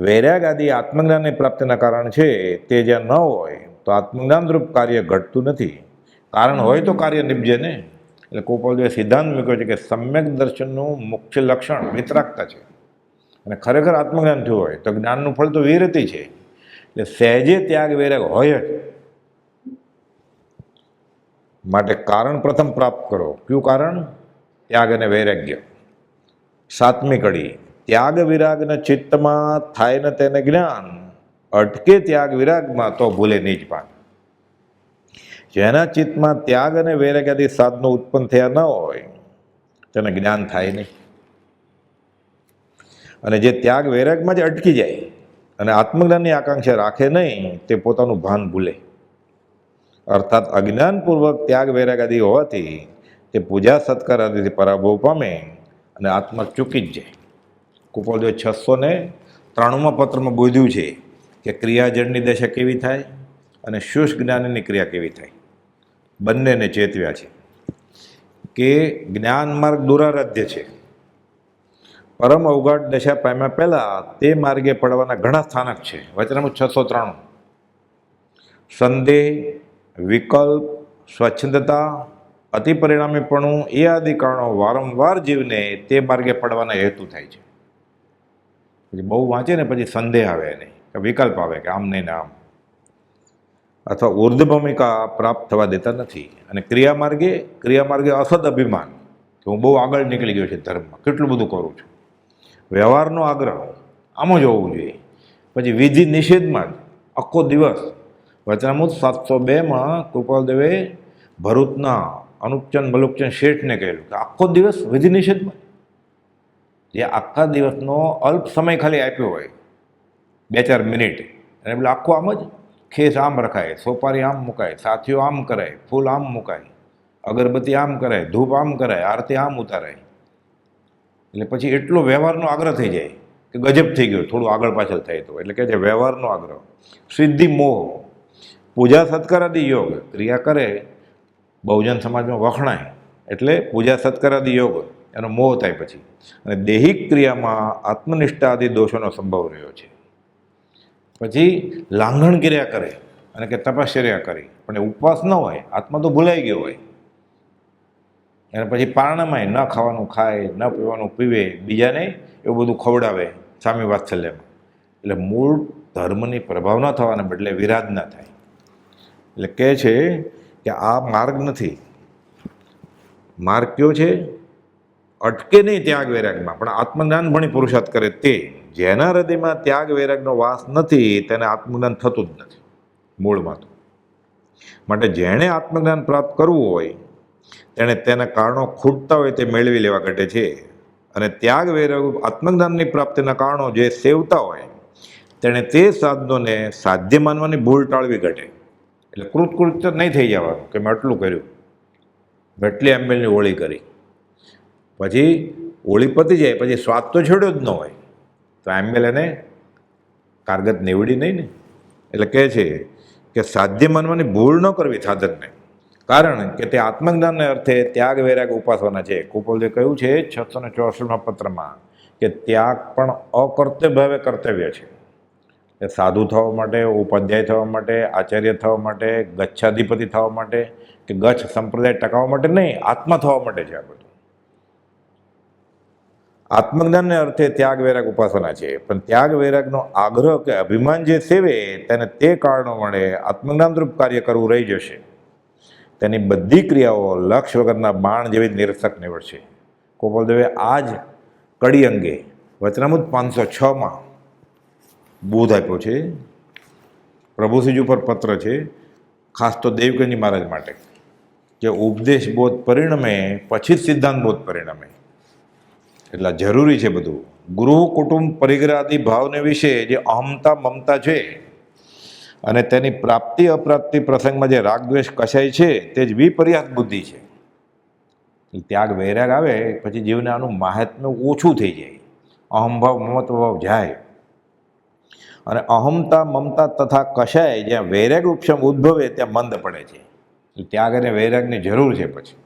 વૈરાગ આદિ આત્મજ્ઞાનની પ્રાપ્તિના કારણ છે, તે જ્યાં ન હોય તો આત્મજ્ઞાનરૂપ કાર્ય ઘટતું નથી. કારણ હોય તો કાર્ય નિપજે ને. એટલે ગોપાલજીએ સિદ્ધાંત મૂક્યો છે કે સમ્યક દર્શનનું મુખ્ય લક્ષણ વિતરાગતા છે. અને ખરેખર આત્મજ્ઞાન થયું હોય તો જ્ઞાનનું ફળ તો વિરતિ છે. એટલે સહેજે ત્યાગ વૈરાગ હોય જ. માટે કારણ પ્રથમ પ્રાપ્ત કરો. કયું કારણ? ત્યાગ અને વૈરાગ્ય. સાતમી કડી, ત્યાગ વિરાગના ચિત્તમાં થાય ને તેને જ્ઞાન, અટકે ત્યાગ વિરાગમાં તો ભૂલે નિજ પાન. જેના ચિત્તમાં ત્યાગ અને વૈરાગ આદિ સાધનો ઉત્પન્ન થયા ન હોય તેને જ્ઞાન થાય નહીં. અને જે ત્યાગ વૈરાગમાં જ અટકી જાય અને આત્મજ્ઞાનની આકાંક્ષા રાખે નહીં તે પોતાનું ભાન ભૂલે. અર્થાત અજ્ઞાનપૂર્વક ત્યાગ વૈરાગ આદિ હોવાથી તે પૂજા સત્કાર આદિથી પરાભવ પામે અને આત્મા ચૂકી જ જાય. કુપાલદેવ 693માં પત્રમાં બોધ્યું છે કે ક્રિયાજળની દશા કેવી થાય અને શુષ્ક જ્ઞાનની ક્રિયા કેવી થાય. બંનેને ચેતવ્યા છે કે જ્ઞાન માર્ગ દુરારાધ્ય છે. પરમ અવઘાટ દશા પામ્યા પહેલાં તે માર્ગે પડવાના ઘણા સ્થાનક છે. વચનામૃત 693. સંદેહ, વિકલ્પ, સ્વચ્છંદતા, અતિ પરિણામીપણું એ આદિ કારણો વારંવાર જીવને તે માર્ગે પડવાના હેતુ થાય છે. પછી બહુ વાંચે ને પછી સંદેહ આવે નહીં, કે વિકલ્પ આવે કે આમ નહીં ને આમ, અથવા ઉર્ધ ભૂમિકા પ્રાપ્ત થવા દેતા નથી. અને ક્રિયામાર્ગે અસદ અભિમાન કે હું બહુ આગળ નીકળી ગયો છે ધર્મમાં, કેટલું બધું કરું છું. વ્યવહારનો આગ્રહ આમ જ હોવું જોઈએ. પછી વિધિ નિષેધમાં જ આખો દિવસ. વચનામૃત 702માં કૃપાલદેવે ભરૂચના અનુપચંદ મલુકચંદ શેઠને કહેલું કે આખો દિવસ વિધિ નિષેધમાં. જે આખા દિવસનો અલ્પ સમય ખાલી આપ્યો હોય 2-4 મિનિટ, અને એટલે આખું આમ જ ખેસ આમ રખાય, સોપારી આમ મુકાય, સાથીઓ આમ કરાય, ફૂલ આમ મુકાય, અગરબત્તી આમ કરાય, ધૂપ આમ કરાય, આરતી આમ ઉતારાય. એટલે પછી એટલો વ્યવહારનો આગ્રહ થઈ જાય કે ગજબ થઈ ગયો, થોડું આગળ પાછળ થાય તો. એટલે કે છે વ્યવહારનો આગ્રહ. સિદ્ધિ મોહ, પૂજા સત્કારાદિ યોગ ક્રિયા કરે, બહુજન સમાજમાં વખણાય એટલે પૂજા સત્કારાદિ યોગ એનો મોહ થાય પછી. અને દૈહિક ક્રિયામાં આત્મનિષ્ઠા આદિ દોષોનો સંભવ રહ્યો છે. પછી લાંઘણ ક્રિયા કરે અને કે તપશ્ચર્યા કરી પણ એ ઉપવાસ ન હોય, આત્મા તો ભૂલાઈ ગયો હોય. અને પછી પારણામાં ન ખાવાનું ખાય, ન પીવાનું પીવે, બીજાને એવું બધું ખવડાવે સ્વામી વાત્સલ્યમાં. એટલે મૂળ ધર્મની પ્રભાવ ન થવાને બદલે વિરાધ ના થાય. એટલે કહે છે કે આ માર્ગ નથી. માર્ગ કયો છે? અટકે નહીં ત્યાગ વૈરાગમાં, પણ આત્મજ્ઞાન ભણી પુરુષાર્થ કરે તે. જેના હૃદયમાં ત્યાગ વૈરાગનો વાસ નથી તેને આત્મજ્ઞાન થતું જ નથી મૂળમાં તો. માટે જેણે આત્મજ્ઞાન પ્રાપ્ત કરવું હોય તેણે તેના કારણો ખૂટતા હોય તે મેળવી લેવા ઘટે છે, અને ત્યાગ વૈરાગ આત્મજ્ઞાનની પ્રાપ્તિના કારણો જે સેવતા હોય તેણે તે સાધનોને સાધ્ય માનવાની ભૂલ ટાળવી ઘટે. એટલે કૃતકૃત્ય નહીં થઈ જવાનું કે મેં આટલું કર્યું, એટલી આંબેલની હોળી કરી, પછી હોળી પતી જાય પછી સ્વાદ તો છોડ્યો જ ન હોય તો આંબેલ એને કારગત નીવડી નહીં ને. એટલે કહે છે કે સાધ્ય માનવાની ભૂલ ન કરવી સાધનને, કારણ કે તે આત્મજ્ઞાનને અર્થે ત્યાગ વૈરાગ ઉપાસવાના છે. કુપોલે કહ્યું છે 664માં પત્રમાં કે ત્યાગ પણ અકર્તવ્ય ભાવે કર્તવ્ય છે. એ સાધુ થવા માટે, ઉપાધ્યાય થવા માટે, આચાર્ય થવા માટે, ગચ્છાધિપતિ થવા માટે કે ગચ્છ સંપ્રદાય ટકાવવા માટે નહીં, આત્મા થવા માટે છે. આ બધું આત્મજ્ઞાનને અર્થે ત્યાગ વૈરાગ ઉપાસના છે. પણ ત્યાગ વૈરાગનો આગ્રહ કે અભિમાન જે સેવે તેને તે કારણો મળે આત્મજ્ઞાનરૂપ કાર્ય કરવું રહી જશે. તેની બધી ક્રિયાઓ લક્ષ્ય વગરના બાણ જેવી નિરર્થક નીવડશે. ગોપાલદેવે આ જ કડી અંગે વચનામૃત 506માં બોધ આપ્યો છે. પ્રભુશ્રીજી ઉપર પત્ર છે, ખાસ તો દેવકીજી મહારાજ માટે, કે ઉપદેશ બોધ પરિણમે પછી જ સિદ્ધાંત બોધ પરિણમે. એટલે જરૂરી છે બધું. ગૃહ કુટુંબ પરિગ્રહ આદિ ભાવને વિશે જે અહમતા મમતા છે અને તેની પ્રાપ્તિ અપ્રાપ્તિ પ્રસંગમાં જે રાગદ્વેષ કસાય છે તે જ વિપર્યાસ બુદ્ધિ છે. ત્યાગ વૈરાગ આવે પછી જીવને આનું મહાત્મ્ય ઓછું થઈ જાય, અહમભાવ મમત્વભાવ જાય, અને અહમતા મમતા તથા કશાય જ્યાં વૈરાગ ઉપશમ ઉદ્ભવે ત્યાં મંદ પડે છે. ત્યાગ અને વૈરાગની જરૂર છે. પછી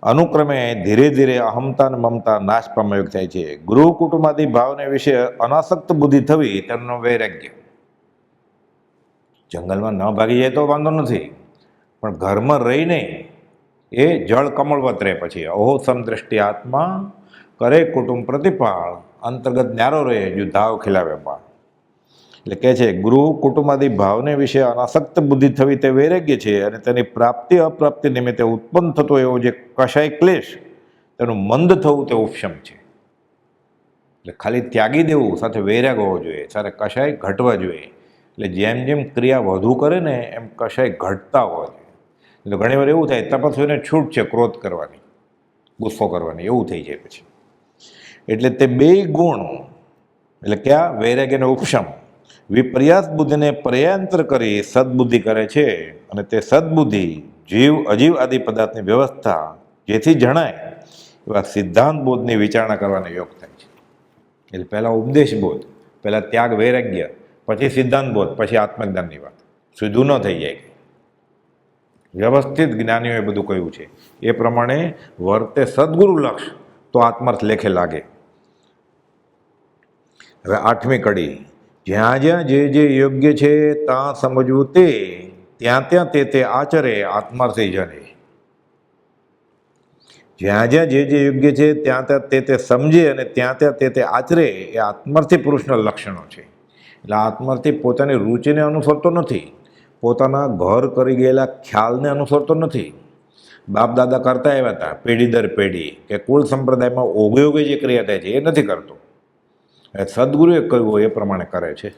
અનુક્રમે ધીરે ધીરે અહમતા અને મમતા નાશ પામયુક્ત થાય છે. ગૃહ કુટુંબાદી ભાવને વિશે અનાસક્ત બુદ્ધિ થવી તેનો વૈરાગ્ય. જંગલમાં ન ભાગી જાય તો વાંધો નથી, પણ ઘરમાં રહીને એ જળ કમળવત રહે. પછી અહો સમદ્રષ્ટિ આત્મા કરે કુટુંબ પ્રતિપાળ, અંતર્ગત ન્યારો રહે જો ધાવ ખીલાવે બાળ. એટલે કહે છે ગૃહ કુટુંબાદી ભાવને વિશે અનાસક્ત બુદ્ધિ થવી તે વૈરાગ્ય છે, અને તેની પ્રાપ્તિ અપ્રાપ્તિ નિમિત્તે ઉત્પન્ન થતો એવો જે કશાય ક્લેશ તેનું મંદ થવું તે ઉપશમ છે. એટલે ખાલી ત્યાગી દેવું સાથે વૈરાગ હોવો જોઈએ, સાથે કશાય ઘટવા જોઈએ. એટલે જેમ જેમ ક્રિયા વધુ કરે ને એમ કશાય ઘટતા હોવા જોઈએ. એટલે ઘણી વાર એવું થાય તપસ્વીને છૂટ છે ક્રોધ કરવાની, ગુસ્સો કરવાની, એવું થઈ જાય પછી. એટલે તે બે ગુણ એટલે ક્યાં વૈરાગ્ય અને ઉપશમ વિપર્યાસ બુદ્ધિને પર્યાંતર કરી સદબુદ્ધિ કરે છે, અને તે સદબુદ્ધિ જીવ અજીવ આદિ પદાર્થની વ્યવસ્થા જેથી જણાય એવા સિદ્ધાંત બોધની વિચારણા કરવાનો યોગ થાય છે. એટલે પહેલાં ઉપદેશ બોધ, પહેલાં ત્યાગ વૈરાગ્ય, પછી સિદ્ધાંત બોધ, પછી આત્મજ્ઞાનની વાત. સીધું ન થઈ જાય. વ્યવસ્થિત જ્ઞાનીઓએ બધું કહ્યું છે એ પ્રમાણે વર્તે સદગુરુ લક્ષ તો આત્માર્થ લેખે લાગે. હવે 8મી કડી, જ્યાં જ્યાં જે જે યોગ્ય છે ત્યાં સમજવું તે, ત્યાં ત્યાં તે આચરે આત્માર્થી જને. જ્યાં જ્યાં જે જે યોગ્ય છે ત્યાં ત્યાં તે સમજે અને ત્યાં ત્યાં તે આચરે એ આત્માર્થી પુરુષના લક્ષણો છે. એટલે આત્માર્થી પોતાની રુચિને અનુસરતો નથી, પોતાના ઘર કરી ગયેલા ખ્યાલને અનુસરતો નથી. બાપ દાદા કરતા આવ્યા હતા પેઢી દર પેઢી કે કુલ સંપ્રદાયમાં ઓગે ઓગે જે ક્રિયા થાય છે એ નથી કરતો. સદગુરુએ કહ્યું એ પ્રમાણે કરે છે.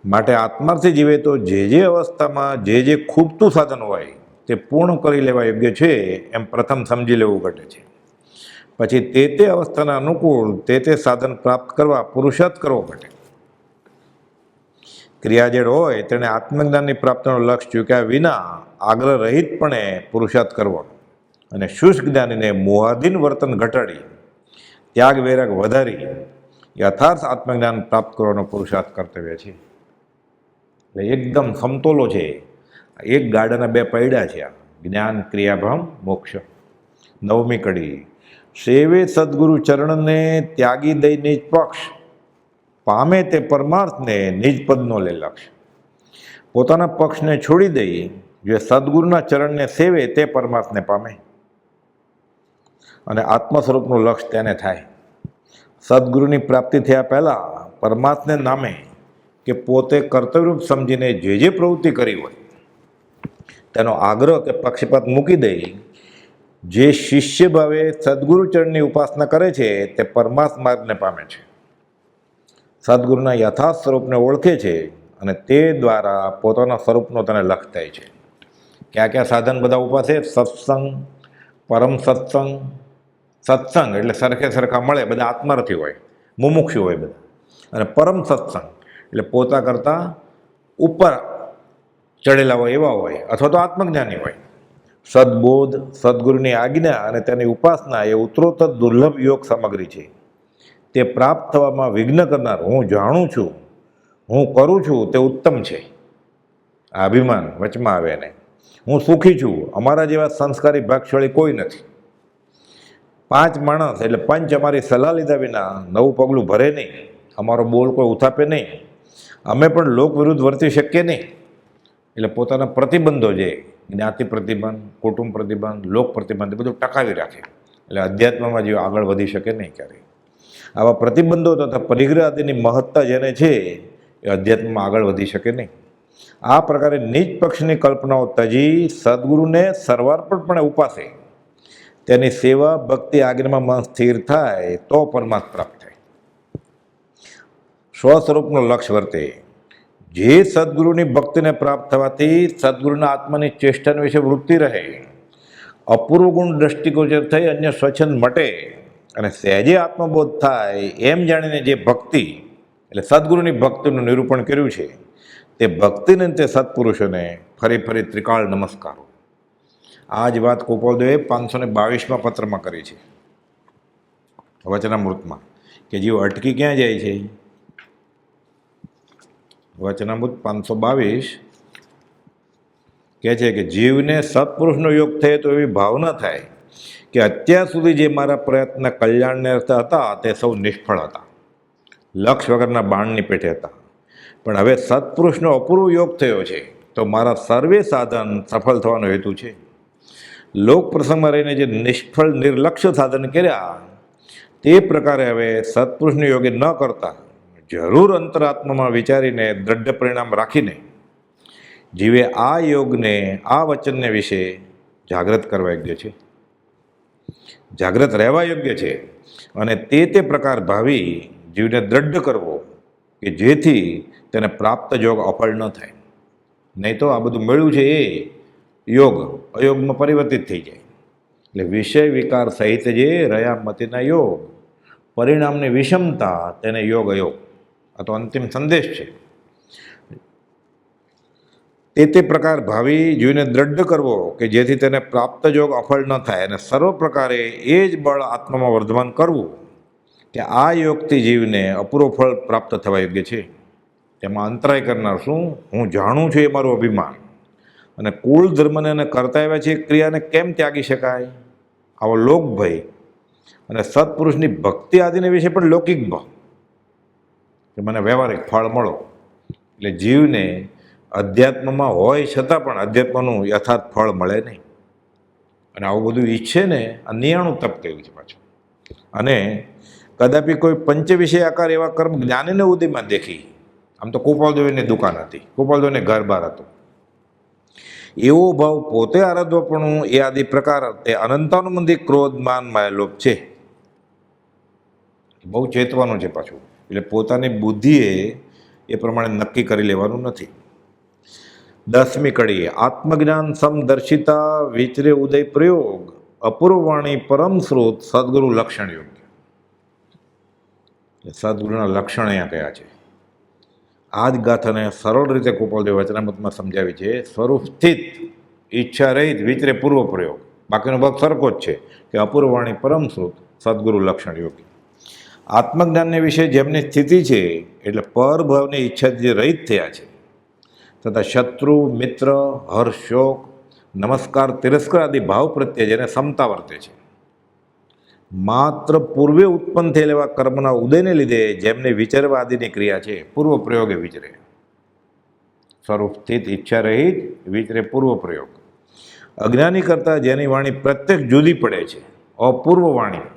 માટે આત્માર્થી જીવે તો જે અવસ્થામાં જે ખૂબતું સાધન હોય તે પૂર્ણ કરી લેવા યોગ્ય છે એમ પ્રથમ સમજી લેવું ઘટે છે. પછી તે અવસ્થાના અનુકૂળ તે સાધન પ્રાપ્ત કરવા પુરુષાર્થ કરવો ઘટે. ક્રિયાજેડ હોય તેણે આત્મજ્ઞાનની પ્રાપ્તિનો લક્ષ્ય ચૂક્યા વિના આગ્રહ રહિતપણે પુરુષાર્થ કરવો, અને શુષ્ક જ્ઞાનીને મોહાધીન વર્તન ઘટાડી ત્યાગ વૈરાગ વધારી યથાર્થ આત્મજ્ઞાન પ્રાપ્ત કરવાનો પુરુષાર્થ કર્તવ્ય છે. એટલે એકદમ સમતોલો છે. એક ગાડાના બે પૈડા છે, જ્ઞાન ક્રિયાભમ મોક્ષ. 9મી કડી, સેવે સદગુરુ ચરણને ત્યાગી દઈ નિજ પક્ષ, પામે તે પરમાર્થને નિજ પદનો લે લક્ષ. પોતાના પક્ષને છોડી દઈ જે સદગુરુના ચરણને સેવે તે પરમાર્થને પામે, અને આત્મ સ્વરૂપનું લક્ષ્ય તેને થાય. સદગુરુની પ્રાપ્તિ થયા પહેલાં પરમાત્માને નામે કે પોતે કર્તવ્યરૂપ સમજીને જે પ્રવૃત્તિ કરી હોય તેનો આગ્રહ કે પક્ષપાત મૂકી દઈ જે શિષ્ય ભાવે સદગુરુ ચરણની ઉપાસના કરે છે તે પરમાર્થ માર્ગને પામે છે. સદગુરુના યથાર્થ સ્વરૂપને ઓળખે છે અને તે દ્વારા પોતાના સ્વરૂપનો તેને લક્ષ થાય છે. કયા કયા સાધન બધા ઊભા છે? સત્સંગ, પરમ સત્સંગ. સત્સંગ એટલે સરખે સરખા મળે, બધા આત્માર્થી હોય, મુમુક્ષુ હોય બધા. અને પરમ સત્સંગ એટલે પોતા કરતાં ઉપર ચડેલા હોય એવા હોય, અથવા તો આત્મજ્ઞાની હોય. સદબોધ, સદગુરુની આજ્ઞા અને તેની ઉપાસના એ ઉત્તરોત્તર દુર્લભ યોગ સામગ્રી છે. તે પ્રાપ્ત થવામાં વિઘ્ન કરનાર હું જાણું છું, હું કરું છું તે ઉત્તમ છે. આ અભિમાન વચમાં આવે ને. હું સુખી છું, અમારા જેવા સંસ્કારી ભાગશાળી કોઈ નથી. 5 માણસ એટલે પંચ અમારી સલાહ લીધા વિના નવું પગલું ભરે નહીં, અમારો બોલ કોઈ ઉથાપે નહીં, અમે પણ લોક વિરુદ્ધ વર્તી શકીએ નહીં. એટલે પોતાના પ્રતિબંધો જે જ્ઞાતિ પ્રતિબંધ, કુટુંબ પ્રતિબંધ, લોક પ્રતિબંધ એ બધું ટકાવી રાખે. એટલે અધ્યાત્મમાં જે આગળ વધી શકે નહીં ક્યારેય. આવા પ્રતિબંધો તથા પરિગ્રહ આદિની મહત્તા જેને છે એ અધ્યાત્મમાં આગળ વધી શકે નહીં. આ પ્રકારે નીચ પક્ષની કલ્પનાઓ તજી સદગુરુને સર્વાર્પણપણે ઉપાસે, તેની સેવા ભક્તિ આજ્ઞામાં મન સ્થિર થાય તો પરમાર્થ પ્રાપ્ત થાય. સ્વસ્વરૂપનો લક્ષ્ય વર્તે. જે સદગુરુની ભક્તિને પ્રાપ્ત થવાથી સદગુરુના આત્માની ચેષ્ટા વિશે વૃત્તિ રહે, અપૂર્વ ગુણ દ્રષ્ટિગોચર થઈ અન્ય સ્વચ્છંદ મટે અને સહેજે આત્મબોધ થાય એમ જાણીને જે ભક્તિ એટલે સદગુરુની ભક્તિનું નિરૂપણ કર્યું છે તે ભક્તિને તે સત્પુરુષોને ફરી ફરી ત્રિકાળ નમસ્કારો. આ જ વાત ગોપાલદેવે 522માં પત્રમાં કરી છે વચનામૃતમાં, કે જીવ અટકી ક્યાં જાય છે? વચનામૃત 522 કહે છે કે જીવને સત્પુરુષનો યોગ થાય તો એવી ભાવના થાય કે અત્યાર સુધી જે મારા પ્રયત્ન કલ્યાણને અર્થે હતા તે સૌ નિષ્ફળ હતા, લક્ષ વગરના બાણની પેઠે હતા. પણ હવે સત્પુરુષનો અપૂર્વ યોગ થયો છે તો મારા સર્વે સાધન સફળ થવાનો હેતુ છે. લોક પ્રસંગમાં રહીને જે નિષ્ફળ નિર્લક્ષ્ય સાધન કર્યા તે પ્રકારે હવે સત્પુરુષને યોગે ન કરતા જરૂર અંતરાત્મામાં વિચારીને દ્રઢ પરિણામ રાખીને જીવે આ યોગને, આ વચનને વિશે જાગૃત કરવા યોગ્ય છે, જાગૃત રહેવા યોગ્ય છે. અને તે પ્રકાર ભાવી જીવને દ્રઢ કરવો કે જેથી તેને પ્રાપ્ત યોગ અફળ ન થાય. નહીં તો આ બધું મળ્યું છે એ યોગ અયોગમાં પરિવર્તિત થઈ જાય. એટલે વિષય વિકાર સહિત જે રહ્યા મતિના યોગ, પરિણામની વિષમતા તેને યોગ અયોગ. આ તો અંતિમ સંદેશ છે. તે પ્રકાર ભાવી જીવને દ્રઢ કરવો કે જેથી તેને પ્રાપ્ત યોગ અફળ ન થાય અને સર્વ પ્રકારે એ જ બળ આત્મામાં વર્ધમાન કરવું કે આ યોગથી જીવને અપૂર્વ ફળ પ્રાપ્ત થવા યોગ્ય છે. તેમાં અંતરાય કરનાર શું? હું જાણું છું એ મારું અભિમાન. અને કુળ ધર્મને અને કરતા આવ્યા છે ક્રિયાને કેમ ત્યાગી શકાય? આવો લોકભય અને સત્પુરુષની ભક્તિ આદિને વિશે પણ લૌકિક ભાવ કે મને વ્યવહારિક ફળ મળો. એટલે જીવને અધ્યાત્મમાં હોય છતાં પણ અધ્યાત્મનું યથાર્થ ફળ મળે નહીં. અને આવું બધું ઈચ્છે ને આ નિયાણું તપ કહ્યું છે પાછું. અને કદાપી કોઈ પંચ વિષય આકાર એવા કર્મ જ્ઞાનીને ઉદયમાં દેખી. આમ તો ગોપાલદેવની દુકાન હતી, ગોપાલદેવને ઘર બહાર હતું. એવો ભાવ પોતે આરાધવાપણું એ આદિ પ્રકાર તે અનંતાનુબંધી ક્રોધ માન માયલોપ છે. બહુ ચેતવાનું છે પાછું. એટલે પોતાની બુદ્ધિએ એ પ્રમાણે નક્કી કરી લેવાનું નથી. 10મી કડી આત્મજ્ઞાન સમદર્શિતા વિચરે ઉદય પ્રયોગ અપૂર્વવાણી પરમ સ્રોત સદગુરુ લક્ષણ યોગ્ય. સદગુરુના લક્ષણ અહીંયા કયા છે? આ જ ગાથાને સરળ રીતે ગોપાલદેવ વચનામૃતમાં સમજાવી છે. સ્વરૂપ સ્થિત, ઈચ્છા રહિત, વિચરે પૂર્વ પ્રયોગ. બાકીનો ભાગ સરખો જ છે કે અપૂર્વવાણી પરમ સ્રોત સદગુરુ લક્ષણ યોગ્ય. આત્મજ્ઞાનને વિશે જેમની સ્થિતિ છે એટલે પરભાવની ઈચ્છા જે રહિત થયા છે તથા શત્રુ મિત્ર હર્ષ શોક નમસ્કાર તિરસ્કાર આદિ ભાવ પ્રત્યે જેને સમતા વર્તે છે. માત્ર પૂર્વે ઉત્પન્ન થયેલા એવા કર્મના ઉદયને લીધે જેમને વિચરવા આદિની ક્રિયા છે પૂર્વ પ્રયોગે વિચરે. સ્વરૂપ સ્થિત, ઈચ્છા રહિત, વિચરે પૂર્વ પ્રયોગ. અજ્ઞાની કરતાં જેની વાણી પ્રત્યક્ષ જુદી પડે છે અપૂર્વ વાણી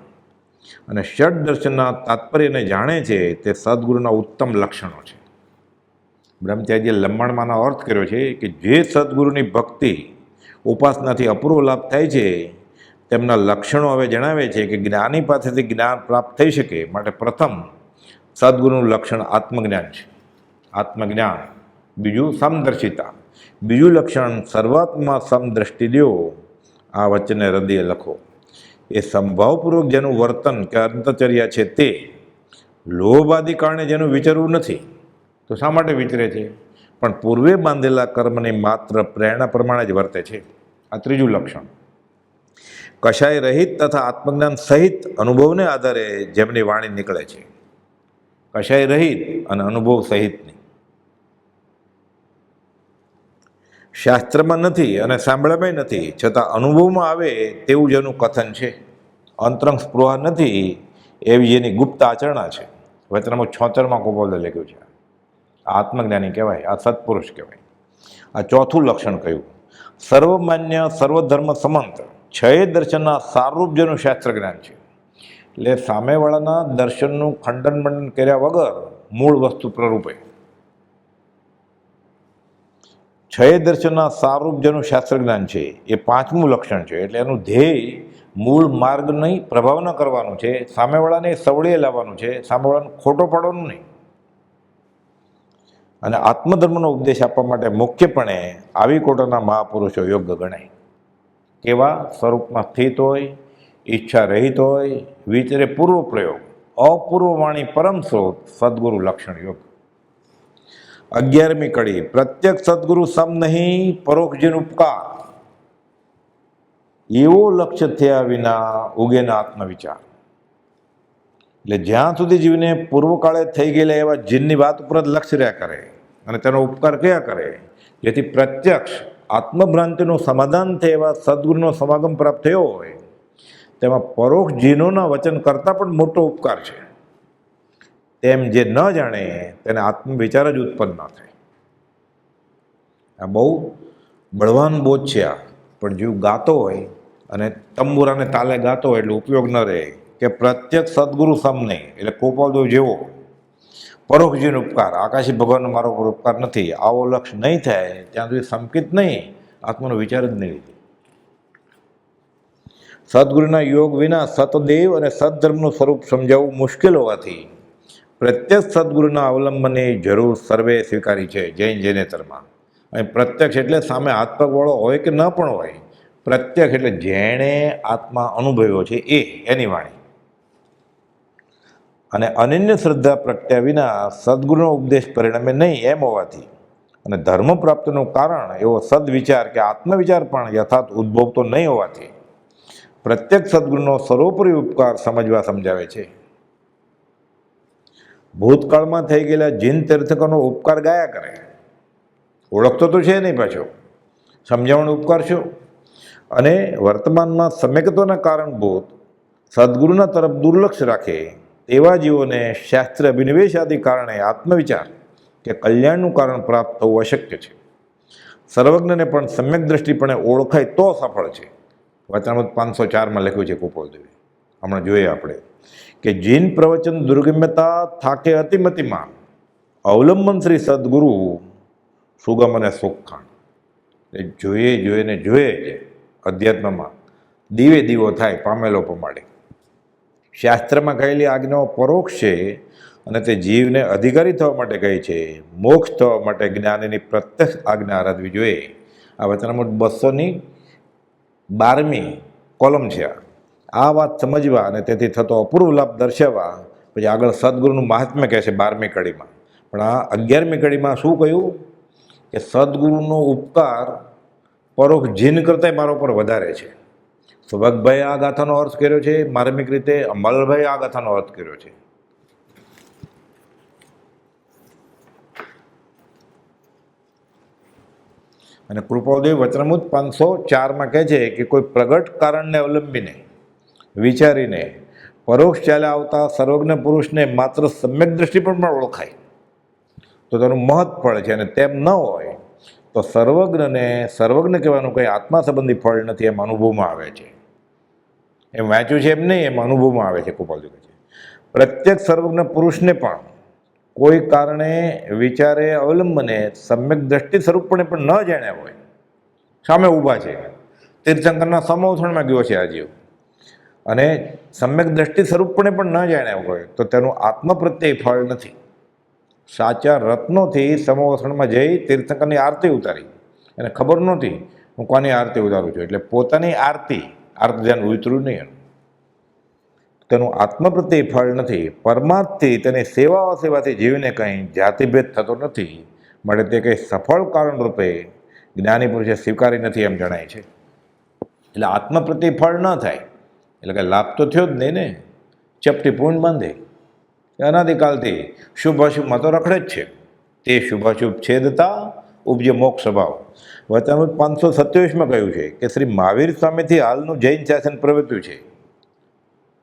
અને ષડ દર્શનના તાત્પર્યને જાણે છે તે સદગુરુના ઉત્તમ લક્ષણો છે. બ્રહ્મચારીએ લંબાણમાંનો અર્થ કર્યો છે કે જે સદગુરુની ભક્તિ ઉપાસનાથી અપૂર્વ લાભ થાય છે તેમના લક્ષણો હવે જણાવે છે કે જ્ઞાની પાસેથી જ્ઞાન પ્રાપ્ત થઈ શકે માટે પ્રથમ સદગુરુનું લક્ષણ આત્મજ્ઞાન છે, આત્મજ્ઞાન. બીજું સમદર્શિતા. બીજું લક્ષણ સર્વાત્મા સમદ્રષ્ટિ દો. આ વચને હૃદય લખો. એ સંભાવપૂર્વક જેનું વર્તન કે અંતચર્યા છે તે લોભ આદિ કારણે જેનું વિચારવું નથી. તો શા માટે વિચરે છે? પણ પૂર્વે બાંધેલા કર્મની માત્ર પ્રેરણા પ્રમાણે જ વર્તે છે. આ ત્રીજું લક્ષણ. કશાય રહિત તથા આત્મજ્ઞાન સહિત અનુભવને આધારે જેમની વાણી નીકળે છે. કશાય રહિત અને અનુભવ સહિતની. શાસ્ત્રમાં નથી અને સાંભળ્યામાં નથી, છતાં અનુભવમાં આવે તેવું જેનું કથન છે. અંતરંગ સ્પૃહા નથી એવી જેની ગુપ્ત આચરણા છે. વચનામાં 76માં ગોપાલે લખ્યું છે. આ આત્મજ્ઞાની કહેવાય, આ સત્પુરુષ કહેવાય. આ ચોથું લક્ષણ કહ્યું. સર્વમાન્ય સર્વધર્મ સમંત છય દર્શનના સારરૂપ જેનું શાસ્ત્ર જ્ઞાન છે. એટલે સામેવાળાના દર્શનનું ખંડન મંડન કર્યા વગર મૂળ વસ્તુ પ્રરૂપે. છય દર્શનના સારરૂપ જેનું શાસ્ત્ર જ્ઞાન છે એ પાંચમું લક્ષણ છે. એટલે એનું ધ્યેય મૂળ માર્ગ નહીં, પ્રભાવ ન કરવાનું છે, સામેવાળાને સવળીએ લાવવાનું છે, સામેવાળાને ખોટો પાડવાનું નહીં. અને આત્મધર્મનો ઉપદેશ આપવા માટે મુખ્યપણે આવી કોટરના મહાપુરુષો યોગ્ય ગણાય. કેવા? સ્વરૂપમાં સ્થિત હોય, ઈચ્છા રહિત હોય, વિચરે પૂર્વ પ્રયોગ, અપૂર્વ વાણી પરમ સ્રોત, સદગુરુ લક્ષણ યોગ. 11મી કડી. પ્રત્યક્ષ સદગુરુ સમ નહીં પરોક્ષ જીન ઉપકાર. એવો લક્ષ્ય થયા વિના ઉગેના આત્મવિચાર. એટલે જ્યાં સુધી જીવને પૂર્વકાળે થઈ ગયેલા એવા જીનની વાત ઉપર જ લક્ષ્ય રહ્યા કરે અને તેનો ઉપકાર કયા કરે, જેથી પ્રત્યક્ષ આત્મભ્રાંતિનું સમાધાન થાય એવા સદગુરુનો સમાગમ પ્રાપ્ત થયો હોય, તેમાં પરોક્ષ જીનોના વચન કરતાં પણ મોટો ઉપકાર છે. તેમ જે ન જાણે તેને આત્મવિચાર જ ઉત્પન્ન ન થાય. આ બહુ બળવાન બોધ છે આ. પણ જીવ ગાતો હોય અને તંબુરાને તાલે ગાતો હોય એટલે ઉપયોગ ન રહે કે પ્રત્યક્ષ સદગુરુ સમ નહીં. એટલે ગોપાલદેવ જેવો પરોક્ષજીનો ઉપકાર, આકાશી ભગવાનનો મારો પર ઉપકાર નથી, આવો લક્ષ્ય નહીં થાય ત્યાં સુધી સંકિત નહીં, આત્માનો વિચાર જ નહીં. સદગુરુના યોગ વિના સતદેવ અને સદધર્મનું સ્વરૂપ સમજાવવું મુશ્કેલ હોવાથી પ્રત્યક્ષ સદગુરુના અવલંબનની જરૂર સર્વે સ્વીકારી છે જૈન જૈનેતરમાં. અને પ્રત્યક્ષ એટલે સામે હાથ પગવાળો હોય કે ન પણ હોય, પ્રત્યક્ષ એટલે જેણે આત્મા અનુભવ્યો છે એની વાણી. અને અનન્ય શ્રદ્ધા પ્રગટ્યા વિના સદગુરુનો ઉપદેશ પરિણમે નહીં એમ હોવાથી અને ધર્મ પ્રાપ્તિનું કારણ એવો સદવિચાર કે આત્મવિચાર પણ યથાર્થ ઉદ્ભવતો નહીં હોવાથી પ્રત્યક્ષ સદગુરુનો સર્વોપરી ઉપકાર સમજવા સમજાવે છે. ભૂતકાળમાં થઈ ગયેલા જીન તીર્થકોનો ઉપકાર ગાયા કરે, ઓળખતો તો છે નહીં પાછો, સમજાવવાનો ઉપકાર શું? અને વર્તમાનમાં સમ્યકત્વના કારણભૂત સદગુરુના તરફ દુર્લક્ષ રાખે તેવા જીવોને શાસ્ત્ર અભિનિવેશ આદિ કારણે આત્મવિચાર કે કલ્યાણનું કારણ પ્રાપ્ત થવું અશક્ય છે. સર્વજ્ઞને પણ સમ્યક દ્રષ્ટિપણે ઓળખાય તો સફળ છે. વચનામૃત 504માં લખ્યું છે ગોપાલદેવે. હમણાં જોઈએ આપણે કે જીન પ્રવચન દુર્ગમ્યતા થાકે અતિમતિમાં અવલંબન શ્રી સદગુરુ સુગમ અને સુખાણ. જોઈએ જ અધ્યાત્મમાં દીવે દીવો થાય પામેલો પમાડે. શાસ્ત્રમાં કહેલી આજ્ઞાઓ પરોક્ષ છે અને તે જીવને અધિકારી થવા માટે કહે છે. મોક્ષ થવા માટે જ્ઞાનીની પ્રત્યક્ષ આજ્ઞા આરાધવી જોઈએ. આ વચનામૃત 212મી કોલમ છે. આ વાત સમજવા અને તેથી થતો અપૂર્વ લાભ દર્શાવવા પછી આગળ સદગુરુનું મહાત્મ્ય કહે છે 12મી કડીમાં. પણ આ 11મી કડીમાં શું કહ્યું કે સદગુરુનો ઉપકાર પરોક્ષ જીન કરતાંય મારા ઉપર વધારે છે. સુભગભાઈ આ ગાથાનો અર્થ કર્યો છે, માર્મિક રીતે અમલભાઈ આ ગાથાનો અર્થ કર્યો છે. અને કૃપાદેવ વચનામૃત 504માં કહે છે કે કોઈ પ્રગટ કારણને અવલંબીને વિચારીને પરોક્ષ ચાલ્યા આવતા સર્વજ્ઞ પુરુષને માત્ર સમ્યક દ્રષ્ટિ પણ ઓળખાય તો તેનું મહત્ ફળ છે. અને તેમ ન હોય તો સર્વજ્ઞ કહેવાનું કંઈ આત્મા સંબંધી ફળ નથી, એમ અનુભવમાં આવે છે. એમ વાંચ્યું છે એમ નહીં, એમ અનુભવમાં આવે છે. કૃપાલદેવ કહે છે પ્રત્યેક સર્વજ્ઞ પુરુષને પણ કોઈ કારણે વિચારે અવલંબને સમ્યક દ્રષ્ટિ સ્વરૂપપણે પણ ન જાણ્યા હોય, સામે ઊભા છે, તીર્થંકરના સમોથણમાં ગયો છે આ જીવ, અને સમ્યક દ્રષ્ટિ સ્વરૂપપણે પણ ન જાણ્યા હોય તો તેનું આત્મ પ્રત્યે ફળ નથી. સાચા રત્નોથી સમોવસણમાં જઈ તીર્થંકરની આરતી ઉતારી, એને ખબર નહોતી હું કોની આરતી ઉતારું છું, એટલે પોતાની આરતી ધ્યાન ઉતર્યું નહીં. તેનું આત્મ પ્રત્યે ફળ નથી. પરમાર્થથી તેની સેવા અસેવાથી જીવને કંઈ જાતિભેદ થતો નથી, માટે તે કંઈ સફળ કારણ રૂપે જ્ઞાની પુરુષે સ્વીકારી નથી એમ જણાય છે. એટલે આત્મ પ્રત્યે ફળ ન થાય એટલે કે લાભ તો થયો જ નહીં ને. ચપટી પૂર્ણ બાંધે અનાદિકાલથી શુભ અશુભમાં તો રખડે જ છે. તે શુભાશુભ છેદતા ઉપજે મોક્ષ સ્વભાવ. વચનામૃત 527માં કહ્યું છે કે શ્રી મહાવીર સ્વામીથી હાલનું જૈન શાસન પ્રવર્ત્યું છે.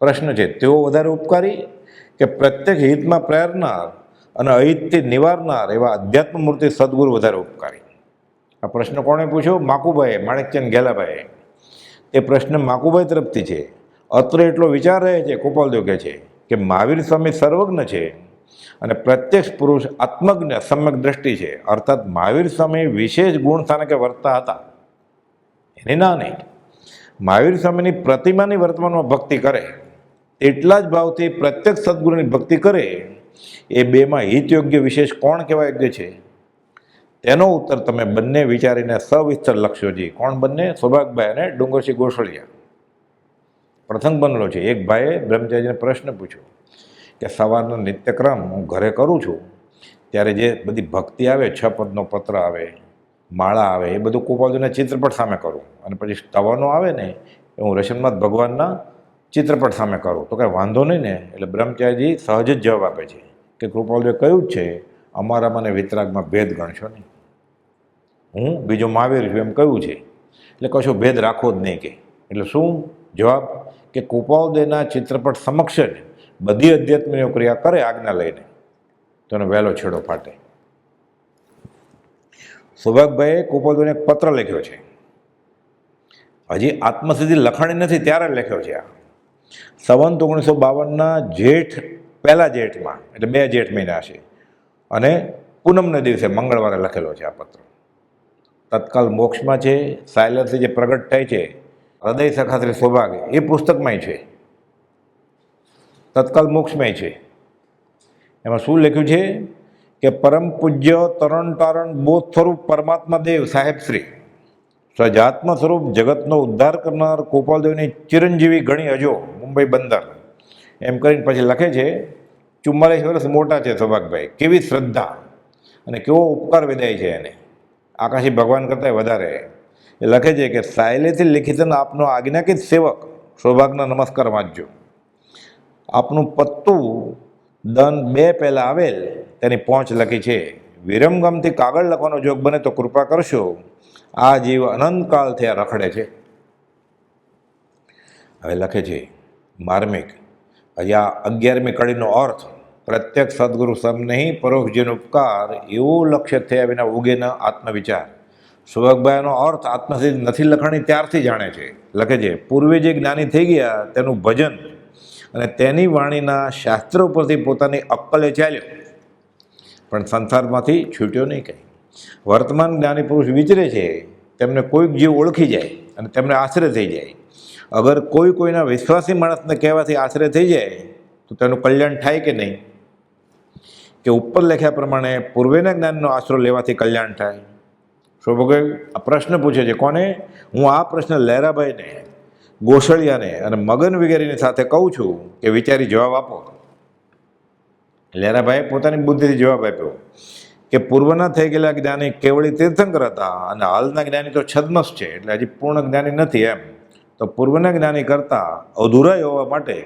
પ્રશ્ન છે, તેઓ વધારે ઉપકારી કે પ્રત્યેક હિતમાં પ્રેરનાર અને અહિતથી નિવારનાર એવા અધ્યાત્મ મૂર્તિ સદગુરુ વધારે ઉપકારી? આ પ્રશ્ન કોણે પૂછ્યો? માકુભાઈએ, માણેકચંદ ઘેલાભાઈએ. એ પ્રશ્ન માકુભાઈ તરફથી છે. અત્ર એટલો વિચાર રહે છે, ગોપાલદેવ કહે છે કે મહાવીર સ્વામી સર્વજ્ઞ છે અને પ્રત્યક્ષ પુરુષ આત્મજ્ઞ સમ્યક દ્રષ્ટિ છે. અર્થાત મહાવીર સ્વામી વિશેષ ગુણ સ્થાનકે વર્તા હતા એની ના નહીં. મહાવીર સ્વામીની પ્રતિમાની વર્તમાનમાં ભક્તિ કરે એટલા જ ભાવથી પ્રત્યક્ષ સદગુરુની ભક્તિ કરે. એ બેમાં હિતયોગ્ય વિશેષ કોણ કહેવા યોગ્ય છે? તેનો ઉત્તર તમે બંને વિચારીને સવિસ્તર લખશોજી. કોણ બંને? સૌભાગભાઈ અને ડુંગરસિંહ ગોસળિયા. પ્રસંગ બનેલો છે. એક ભાઈએ બ્રહ્મચારીને પ્રશ્ન પૂછ્યો કે સવારનો નિત્યક્રમ હું ઘરે કરું છું ત્યારે જે બધી ભક્તિ આવે, 6 પદનો પત્ર આવે, માળા આવે, એ બધું ગોપાલજીના ચિત્રપટ સામે કરું અને પછી સ્તવનો આવે ને એ હું રસમનાથ ભગવાનના ચિત્રપટ સામે કરું તો કાંઈ વાંધો નહીં ને? એટલે બ્રહ્મચારીજી સહજ જ જવાબ આપે છે કે કૃપાલજીએ કહ્યું જ છે અમારામાં ને વિતરાગમાં ભેદ ગણશો નહીં. હું બીજો મહાવીર છું એમ કહ્યું છે એટલે કશો ભેદ રાખવો જ નહીં કે. એટલે શું જવાબ? કે કૃપાલદેવના ચિત્રપટ સમક્ષ જ બધી અધ્યાત્મની ક્રિયા કરે આજ્ઞા લઈને તો એનો વહેલો છેડો ફાટે. સૌભાગભાઈએ કૃપાલદેવને એક પત્ર લખ્યો છે. હજી આત્મસિદ્ધિ લખાણી નથી ત્યારે લખ્યો છે. આ સંવંત 1952ના જેઠ, પહેલા જેઠમાં, એટલે 2 જેઠ મહિના છે અને પૂનમના દિવસે મંગળવારે લખેલો છે આ પત્ર. તત્કાલ મોક્ષમાં છે, સાયલન્સથી જે પ્રગટ થાય છે હૃદય સખા શ્રી સૌભાગ, એ પુસ્તકમાંય છે. તત્કાલ મોક્ષમાંય છે. એમાં શું લખ્યું છે કે પરમ પૂજ્ય તરણ તારણ બોધ સ્વરૂપ પરમાત્મા દેવ સાહેબ શ્રી સજાત્મ સ્વરૂપ જગતનો ઉદ્ધાર કરનાર ગોપાલદેવની ચિરંજીવી ઘણી અજો મુંબઈ બંદર, એમ કરીને પછી લખે છે 44 વર્ષ મોટા છે સૌભાગભાઈ. કેવી શ્રદ્ધા અને કેવો ઉપકાર વિદાય છે એને, આકાશી ભગવાન કરતાં વધારે. એ લખે છે કે સાયલેથી લિખિતન આપનો આજ્ઞાકિત સેવક સૌભાગના નમસ્કાર વાંચજો. આપનું પત્તું દન 2 પહેલાં આવેલ તેની પહોંચ લખી છે. વિરમગામથી કાગળ લખવાનો જોગ બને તો કૃપા કરશો. આ જીવ અનંતકાળથી આ રખડે છે. હવે લખે છે માર્મિક. હજી આ 11મી કડીનો અર્થ પ્રત્યક્ષ સદગુરુ સમ નહીં પરોક્ષ જેનો ઉપકાર એવું લક્ષ્ય થયા વિના ઉગે ન આત્મવિચાર. સૌભાગભાઈનો અર્થ આત્મસિદ્ધ નથી લખાણી ત્યારથી જાણે છે. લખે છે પૂર્વે જે જ્ઞાની થઈ ગયા તેનું ભજન અને તેની વાણીના શાસ્ત્ર ઉપરથી પોતાની અક્કલે ચાલ્યો પણ સંસારમાંથી છૂટ્યો નહીં કંઈ. વર્તમાન જ્ઞાની પુરુષ વિચરે છે તેમને કોઈક જીવ ઓળખી જાય અને તેમને આશરે થઈ જાય. અગર કોઈના વિશ્વાસી માણસને કહેવાથી આશરે થઈ જાય તો તેનું કલ્યાણ થાય કે નહીં? કે ઉપર લખ્યા પ્રમાણે પૂર્વેના જ્ઞાનનો આશરો લેવાથી કલ્યાણ થાય? સૌભાગભાઈ આ પ્રશ્ન પૂછે છે. કોને? હું આ પ્રશ્ન લહેરાભાઈને, ગોસળિયાને અને મગન વગેરેની સાથે કહું છું કે વિચારી જવાબ આપો. લહેરાભાઈએ પોતાની બુદ્ધિથી જવાબ આપ્યો કે પૂર્વના થઈ ગયેલા જ્ઞાની કેવળી તીર્થંકર હતા અને હાલના જ્ઞાની તો છદ્મસ છે, એટલે હજી પૂર્ણ જ્ઞાની નથી. એમ તો પૂર્વના જ્ઞાની કરતાં અધૂરા હોવા માટે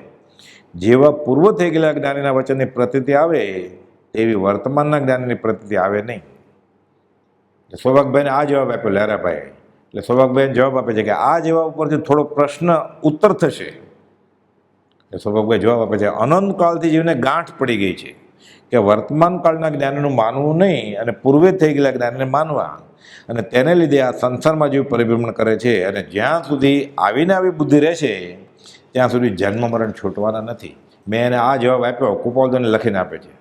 જેવા પૂર્વ થઈ ગયેલા જ્ઞાનીના વચનની પ્રતીતિ આવે તેવી વર્તમાનના જ્ઞાનીની પ્રતીતિ આવે નહીં. સૌભાગભાઈને આ જવાબ આપ્યો લહેરાભાઈએ. એટલે સૌભાગભાઈને જવાબ આપે છે કે આ જવાબ ઉપરથી થોડો પ્રશ્ન ઉત્તર થશે. એટલે સૌભાગભાઈ જવાબ આપે છે અનંતકાળથી જીવને ગાંઠ પડી ગઈ છે કે વર્તમાન કાળના જ્ઞાનીનું માનવું નહીં અને પૂર્વે થઈ ગયેલા જ્ઞાનીને માનવા, અને તેને લીધે આ સંસારમાં જીવ પરિભ્રમણ કરે છે અને જ્યાં સુધી આવીને આવી બુદ્ધિ રહેશે ત્યાં સુધી જન્મ મરણ છૂટવાના નથી. મેં એને આ જવાબ આપ્યો, કૃપાલદેવને લખીને આપે છે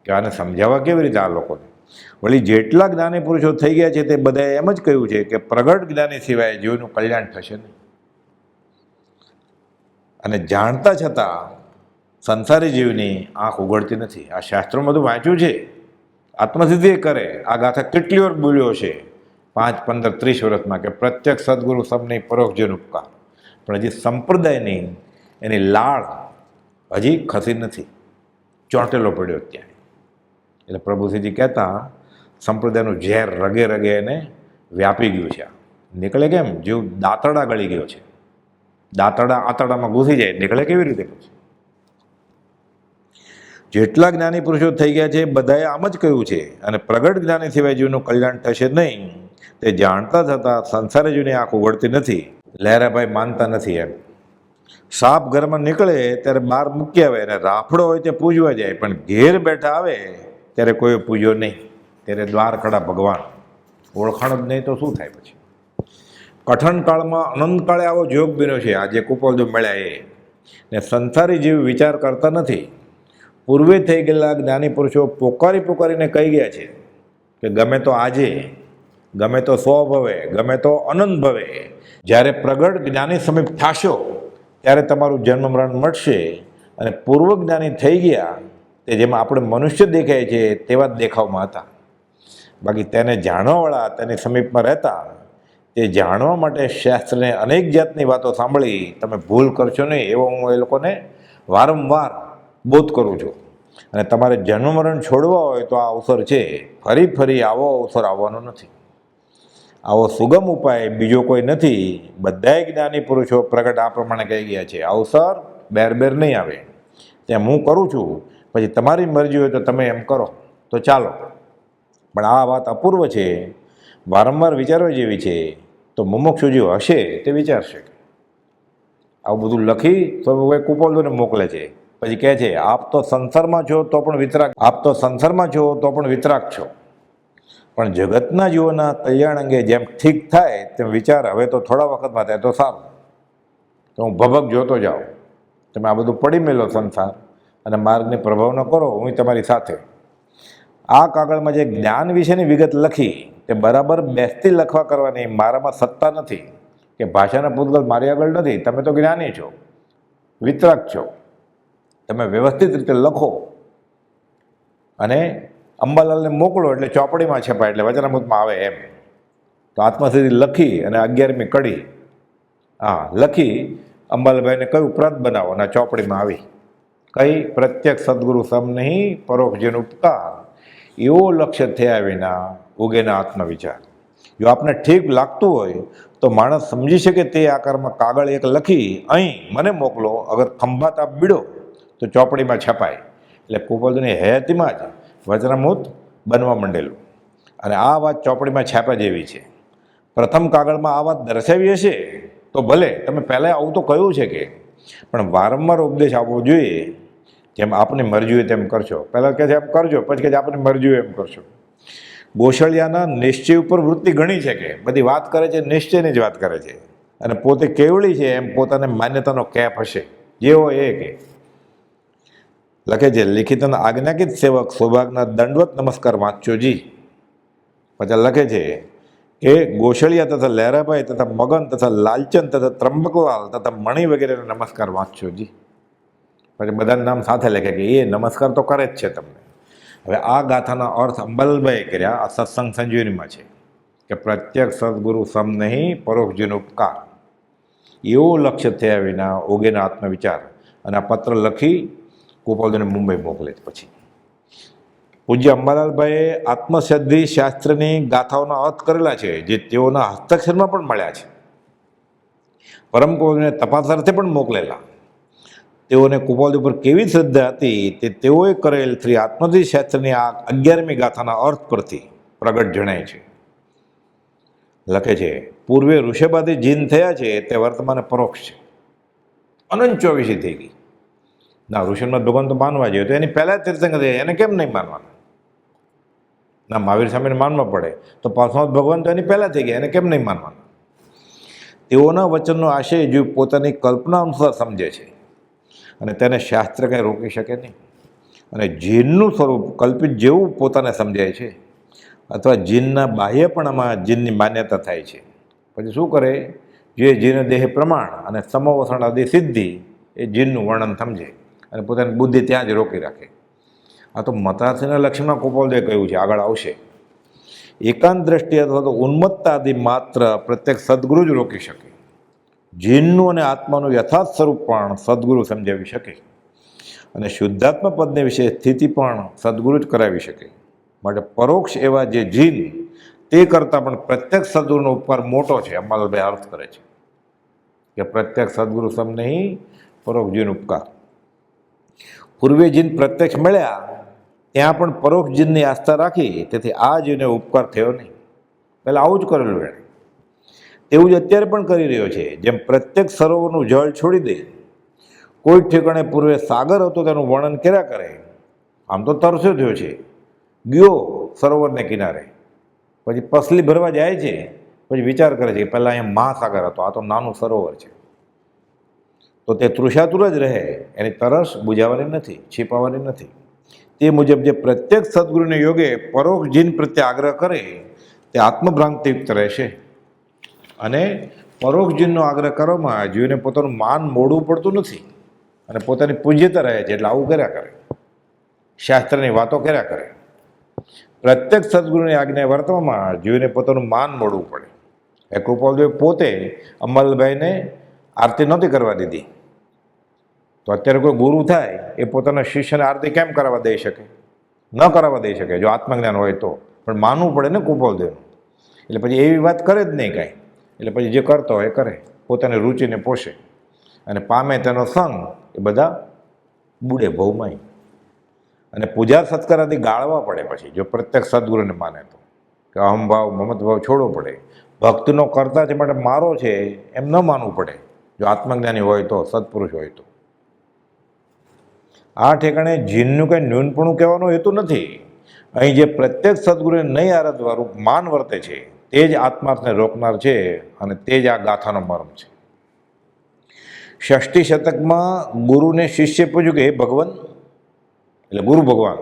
કે આને સમજાવવા કેવી રીતે આ લોકોને. વળી જેટલા જ્ઞાની પુરુષો થઈ ગયા છે તે બધાએ એમ જ કહ્યું છે કે પ્રગટ જ્ઞાની સિવાય જીવનું કલ્યાણ થશે નહીં. અને જાણતા છતાં સંસારી જીવની આંખ ઉઘડતી નથી. આ શાસ્ત્રોમાં બધું વાંચ્યું છે, આત્મસિદ્ધિ કરે. આ ગાથા કેટલી વાર બોલ્યો છે 5, 15, 30 વર્ષમાં કે પ્રત્યક્ષ સદગુરુ સમને પરોક્ષ જન ઉપકાર. પણ હજી સંપ્રદાયની એની લાળ હજી ખસી નથી, ચોંટેલો પડ્યો ત્યાં. એટલે પ્રભુશ્રીજી કહેતા સંપ્રદાયનું ઝેર રગે રગે એને વ્યાપી ગયું છે. નીકળે કેમ? જેવું દાંતરડા ગળી ગયો છે. દાંતરડા આંતરડામાં ઘૂસી જાય, નીકળે કેવી રીતે? જેટલા જ્ઞાની પુરુષો થઈ ગયા છે બધાએ આમ જ કહ્યું છે. અને પ્રગટ જ્ઞાની સિવાય જીવનું કલ્યાણ થશે નહીં, તે જાણતા થતાં સંસારી જીવની આંખ ઉઘડતી નથી. લહેરાભાઈ માનતા નથી એમ. સાપ ઘરમાં નીકળે ત્યારે બહાર મૂકી આવે, અને રાફડો હોય તે પૂજવા જાય, પણ ઘેર બેઠા આવે ત્યારે કોઈ પૂજ્યો નહીં. ત્યારે દ્વારખડા ભગવાન ઓળખાણ જ નહીં તો શું થાય પછી? કઠણ કાળમાં અનંતકાળે આવો જોગ બન્યો છે. આજે કુપોલજો મળ્યા એ ને સંસારી જીવ વિચાર કરતા નથી. પૂર્વે થઈ ગયેલા જ્ઞાની પુરુષો પોકારીને કહી ગયા છે કે ગમે તો આજે, ગમે તો 100 ભવે, ગમે તો અનંત ભવે, જ્યારે પ્રગટ જ્ઞાની સમીપ થાશો ત્યારે તમારું જન્મ મરણ મળશે. અને પૂર્વ જ્ઞાની થઈ ગયા તે જેમાં આપણે મનુષ્ય દેખાય છે તેવા જ દેખાવમાં હતા. બાકી તેને જાણવાવાળા તેની સમીપમાં રહેતા, તે જાણવા માટે શાસ્ત્રને અનેક જાતની વાતો સાંભળી તમે ભૂલ કરશો નહીં એવો હું એ લોકોને વારંવાર બોધ કરું છું. અને તમારે જન્મ મરણ છોડવા હોય તો આ અવસર છે. ફરી આવો અવસર આવવાનો નથી. આવો સુગમ ઉપાય બીજો કોઈ નથી. બધાય જ્ઞાની પુરુષો પ્રગટ આ પ્રમાણે કહી ગયા છે. અવસર બેર નહીં આવે. ત્યાં હું કરું છું, પછી તમારી મરજી હોય તો તમે એમ કરો તો ચાલો. પણ આ વાત અપૂર્વ છે, વારંવાર વિચારવા જેવી છે. તો મુમુક્ષુ જે હશે તે વિચારશે. આવું બધું લખી તો કોઈ કુપોલજોને મોકલે છે. પછી કહે છે આપ તો સંસારમાં છો તો પણ વિતરાગ છો. પણ જગતના જીવોના કલ્યાણ અંગે જેમ ઠીક થાય તેમ વિચાર હવે તો થોડા વખતમાં થાય તો સારું. તો હું ભભક જોતો જાઉં. તમે આ બધું પડી મેલો સંસાર અને માર્ગને પ્રભાવ ન કરો, હું તમારી સાથે. આ કાગળમાં જે જ્ઞાન વિશેની વિગત લખી તે બરાબર બેસતી લખવા કરવાની મારામાં સત્તા નથી કે ભાષાના પૂતગલ મારી આગળ નથી. તમે તો જ્ઞાની છો, વિતરાગ છો, તમે વ્યવસ્થિત રીતે લખો અને અંબાલાલને મોકલો એટલે ચોપડીમાં છપાય, એટલે વચનામૃતમાં આવે એમ. તો આત્મસિદ્ધિ લખી અને 11મી કડી લખી અંબાલાલભાઈને કહ્યું પ્રત બનાવો, અને ચોપડીમાં આવી. કઈ? પ્રત્યક્ષ સદગુરુ સમ નહીં પરોક્ષ જેનો ઉપકાર, એવો લક્ષ્ય થયા વિના ઉગેના આત્મવિચાર. જો આપને ઠીક લાગતું હોય તો માણસ સમજી શકે તે આકારમાં કાગળ એક લખી અહીં મને મોકલો. અગર ખંભાત આપ બીડો તો ચોપડીમાં છપાય. એટલે કુપોલજોની હયાતીમાં જ વચનામૃત બનવા માંડેલું. અને આ વાત ચોપડીમાં છાપા જેવી છે. પ્રથમ કાગળમાં આ વાત દર્શાવી હશે તો ભલે, તમે પહેલાં આવું તો કહ્યું છે કે, પણ વારંવાર ઉપદેશ આપવો જોઈએ. જેમ આપની મરજી હોય તેમ કરશો. પહેલાં કહે છે એમ કરજો, પછી કહે છે આપની મરજી હોય એમ કરશો. ગોસળિયાના નિશ્ચય ઉપર વૃત્તિ ઘણી છે કે બધી વાત કરે છે, નિશ્ચયની જ વાત કરે છે. અને પોતે કેવળી છે એમ પોતાને માન્યતાનો કેપ હશે. જે હોય એ કે લખે છે લિખિતના આજ્ઞાકિત સેવક સૌભાગના દંડવત નમસ્કાર વાંચોજી. પછી લખે છે કે ગોસળિયા તથા લહેરાભાઈ તથા મગન તથા લાલચંદ તથા ત્રંબકલાલ તથા મણિ વગેરેના નમસ્કાર વાંચોજી. પછી બધાના નામ સાથે લખે કે એ નમસ્કાર તો કરે જ છે તમને. હવે આ ગાથાના અર્થ અંબાલાલભાઈએ કર્યા. આ સત્સંગ સંજીવનીમાં છે કે પ્રત્યક્ષ સદગુરુ સમ નહીં પરોક્ષ જેનો ઉપકાર, એવો લક્ષ્ય થયા વિના ઉગેના આત્મવિચાર. અને આ પત્ર લખી કુપોલજોને મુંબઈ મોકલે. પછી પૂજ્ય અંબાલાલભાઈએ આત્મસિદ્ધિ શાસ્ત્રની ગાથાઓના અર્થ કરેલા છે, જે તેઓના હસ્તાક્ષરમાં પણ મળ્યા છે. પરમ કુપોલજોને તપાસ અર્થે પણ મોકલેલા. તેઓને કુપોલજો પર કેવી શ્રદ્ધા હતી તે તેઓએ કરેલ શ્રી આત્મસિદ્ધિ શાસ્ત્રની આ 11મી ગાથાના અર્થ પરથી પ્રગટ જણાય છે. લખે છે પૂર્વે ઋષભાદી જીન થયા છે તે વર્તમાને પરોક્ષ છે. અનંત 24 થઈ ગઈ. ના ઋષભનાથ ભગવાન તો માનવા જોઈએ તો એની પહેલાં તીર્થંકર એને કેમ નહીં માનવાના? ના મહાવીર સ્વામીને માનવા પડે તો પરમાત્મા ભગવાન તો એની પહેલાં થઈ ગયા, એને કેમ નહીં માનવાના? તેઓના વચનનો આશય જો પોતાની કલ્પના અનુસાર સમજે છે અને તેને શાસ્ત્ર કંઈ રોકી શકે નહીં. અને જીનનું સ્વરૂપ કલ્પિત જેવું પોતાને સમજાય છે, અથવા જીનના બાહ્યપણામાં જીનની માન્યતા થાય છે. પછી શું કરે? જે જીન દેહ પ્રમાણ અને સમવસણ આદિ સિદ્ધિ એ જીનનું વર્ણન સમજે અને પોતાની બુદ્ધિ ત્યાં જ રોકી રાખે. આ તો મતાસીના લક્ષ્યમાં ગોપાલદેવે કહ્યું છે, આગળ આવશે. એકાંત દ્રષ્ટિ અથવા તો ઉન્મત્તા આદિ માત્ર પ્રત્યેક સદગુરુ જ રોકી શકે. જીનનું અને આત્માનું યથાર્થ સ્વરૂપ પણ સદગુરુ સમજાવી શકે અને શુદ્ધાત્મા પદને વિશે સ્થિતિ પણ સદગુરુ જ કરાવી શકે. માટે પરોક્ષ એવા જે જીન તે કરતાં પણ પ્રત્યેક સદગુરુનો ઉપકાર મોટો છે. અંબાલાલભાઈ અર્થ કરે છે કે પ્રત્યેક સદગુરુ સમ નહીં, પરોક્ષ જીન ઉપકાર. પૂર્વે જીન પ્રત્યક્ષ મળ્યા ત્યાં પણ પરોક્ષ જીનની આસ્થા રાખી, તેથી આ જીવને ઉપકાર થયો નહીં. પહેલાં આવું જ કરેલું એણે. એવું જ અત્યારે પણ કરી રહ્યો છે. જેમ પ્રત્યેક સરોવરનું જળ છોડી દે, કોઈ ઠેકાણે પૂર્વે સાગર હતો તેનું વર્ણન કર્યા કરે. આમ તો તરસ્યો થયો છે, ગયો સરોવરને કિનારે, પછી પસલી ભરવા જાય છે, પછી વિચાર કરે છે કે પહેલાં અહીંયા મહાસાગર હતો, આ તો નાનું સરોવર છે. તો તે તૃષાતુર જ રહે, એની તરસ બુજાવવાની નથી, છીપાવવાની નથી. તે મુજબ જે પ્રત્યેક સદગુરુને યોગે પરોક્ષ જીન પ્રત્યે આગ્રહ કરે તે આત્મભ્રાંતિયુક્ત રહેશે. અને પરોક્ષ જીનનો આગ્રહ કરવામાં જીવને પોતાનું માન મોડવું પડતું નથી અને પોતાની પૂજ્યતા રહે છે. એટલે આવું કર્યા કરે, શાસ્ત્રની વાતો કર્યા કરે. પ્રત્યેક સદગુરુની આજ્ઞાએ વર્તવામાં જીવને પોતાનું માન મોડવું પડે. એ કૃપાલદેવ પોતે અંબાલાલભાઈને આરતી નહોતી કરવા દીધી, તો અત્યારે કોઈ ગુરુ થાય એ પોતાના શિષ્યને આરતી કેમ કરાવવા દઈ શકે? ન કરાવવા દઈ શકે જો આત્મજ્ઞાન હોય તો. પણ માનવું પડે ને કૃપાલદેવનું. એટલે પછી એવી વાત કરે જ નહીં કાંઈ. એટલે પછી જે કરતો હોય એ કરે, પોતાની રુચિને પોષે અને પામે તેનો સંગ એ બધા બુડે ભવમાંય. અને પૂજા સત્કારાથી ગાળવા પડે પછી, જો પ્રત્યેક સદગુરુને માને તો, કે અહમભાવ મમતભાવ છોડવો પડે. ભક્તનો કરતા છે માટે મારો છે એમ ન માનવું પડે જો આત્મજ્ઞાની હોય તો, સત્પુરુષ હોય તો. આ ઠેકાણે જીનનું કંઈ ન્યૂનપણું કહેવાનો હેતુ નથી. અહીં જે પ્રત્યેક સદગુરુને નહીં આરાધવાળું માન વર્તે છે તે જ આત્માર્થને રોકનાર છે અને તે જ આ ગાથાનો મર્મ છે. ષષ્ઠી શતકમાં ગુરુને શિષ્ય પૂછ્યું કે હે ભગવાન, એટલે ગુરુ ભગવાન,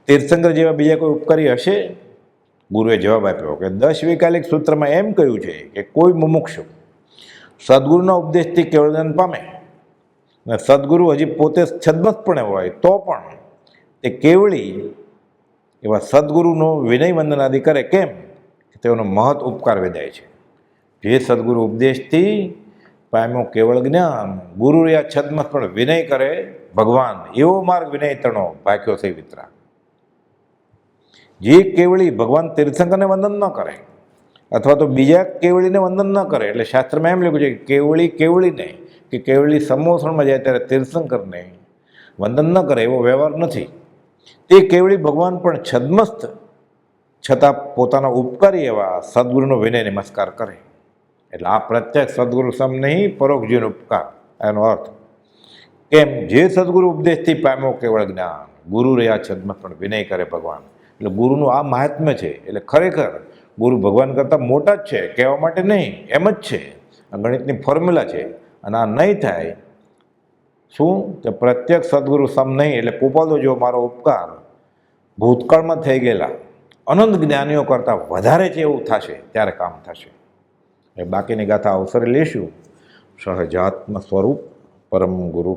તીર્થંકર જેવા બીજા કોઈ ઉપકારી હશે? ગુરુએ જવાબ આપ્યો કે 10 વૈકાલિક સૂત્રમાં એમ કહ્યું છે કે કોઈ મુમુક્ષુ સદગુરુના ઉપદેશથી કેવળજ્ઞાન પામે અને સદગુરુ હજી પોતે છદ્મસ્તપણે હોય તો પણ તે કેવળી એવા સદગુરુનો વિનય વંદનાદિ કરે. કેમ? તેઓનો મહત ઉપકાર વેદાય છે. જે સદગુરુ ઉપદેશથી પામ્યો કેવળ જ્ઞાન, ગુરુ યા છદ્મસ્ત પણ વિનય કરે ભગવાન, એવો માર્ગ વિનય તણો ભાગ્યો થઈ વિતરા. જે કેવળી ભગવાન તીર્થંકરને વંદન ન કરે અથવા તો બીજા કેવળીને વંદન ન કરે, એટલે શાસ્ત્રમાં એમ લખ્યું છે કે કેવળી કેવળીને કે કેવળી સમોસણમાં જાય ત્યારે તીર્થંકરને વંદન ન કરે એવો વ્યવહાર નથી. તે કેવળી ભગવાન પણ છદ્મસ્ત છતાં પોતાના ઉપકારી એવા સદગુરુનો વિનય નમસ્કાર કરે. એટલે આ પ્રત્યેક સદગુરુ સમ નહીં, પરોક્ષ જીવન ઉપકાર, એનો અર્થ. કેમ? જે સદગુરુ ઉપદેશથી પામ્યો કેવળ જ્ઞાન, ગુરુ રહ્યા છદ્મસ્ત પણ વિનય કરે ભગવાન. એટલે ગુરુનું આ મહાત્મ્ય છે. એટલે ખરેખર ગુરુ ભગવાન કરતાં મોટા જ છે, કહેવા માટે નહીં, એમ જ છે. આ ગણિતની ફોર્મ્યુલા છે. અને આ નહીં થાય શું? કે પ્રત્યેક સદગુરુ સમ નહીં. એટલે કૃપાલો જો મારો ઉપકાર ભૂતકાળમાં થઈ ગયેલા અનંત જ્ઞાનીઓ કરતાં વધારે છે એવું થશે ત્યારે કામ થશે. એ બાકીની ગાથા અવસરે લેશું. સહજાત્મ સ્વરૂપ પરમ ગુરુ.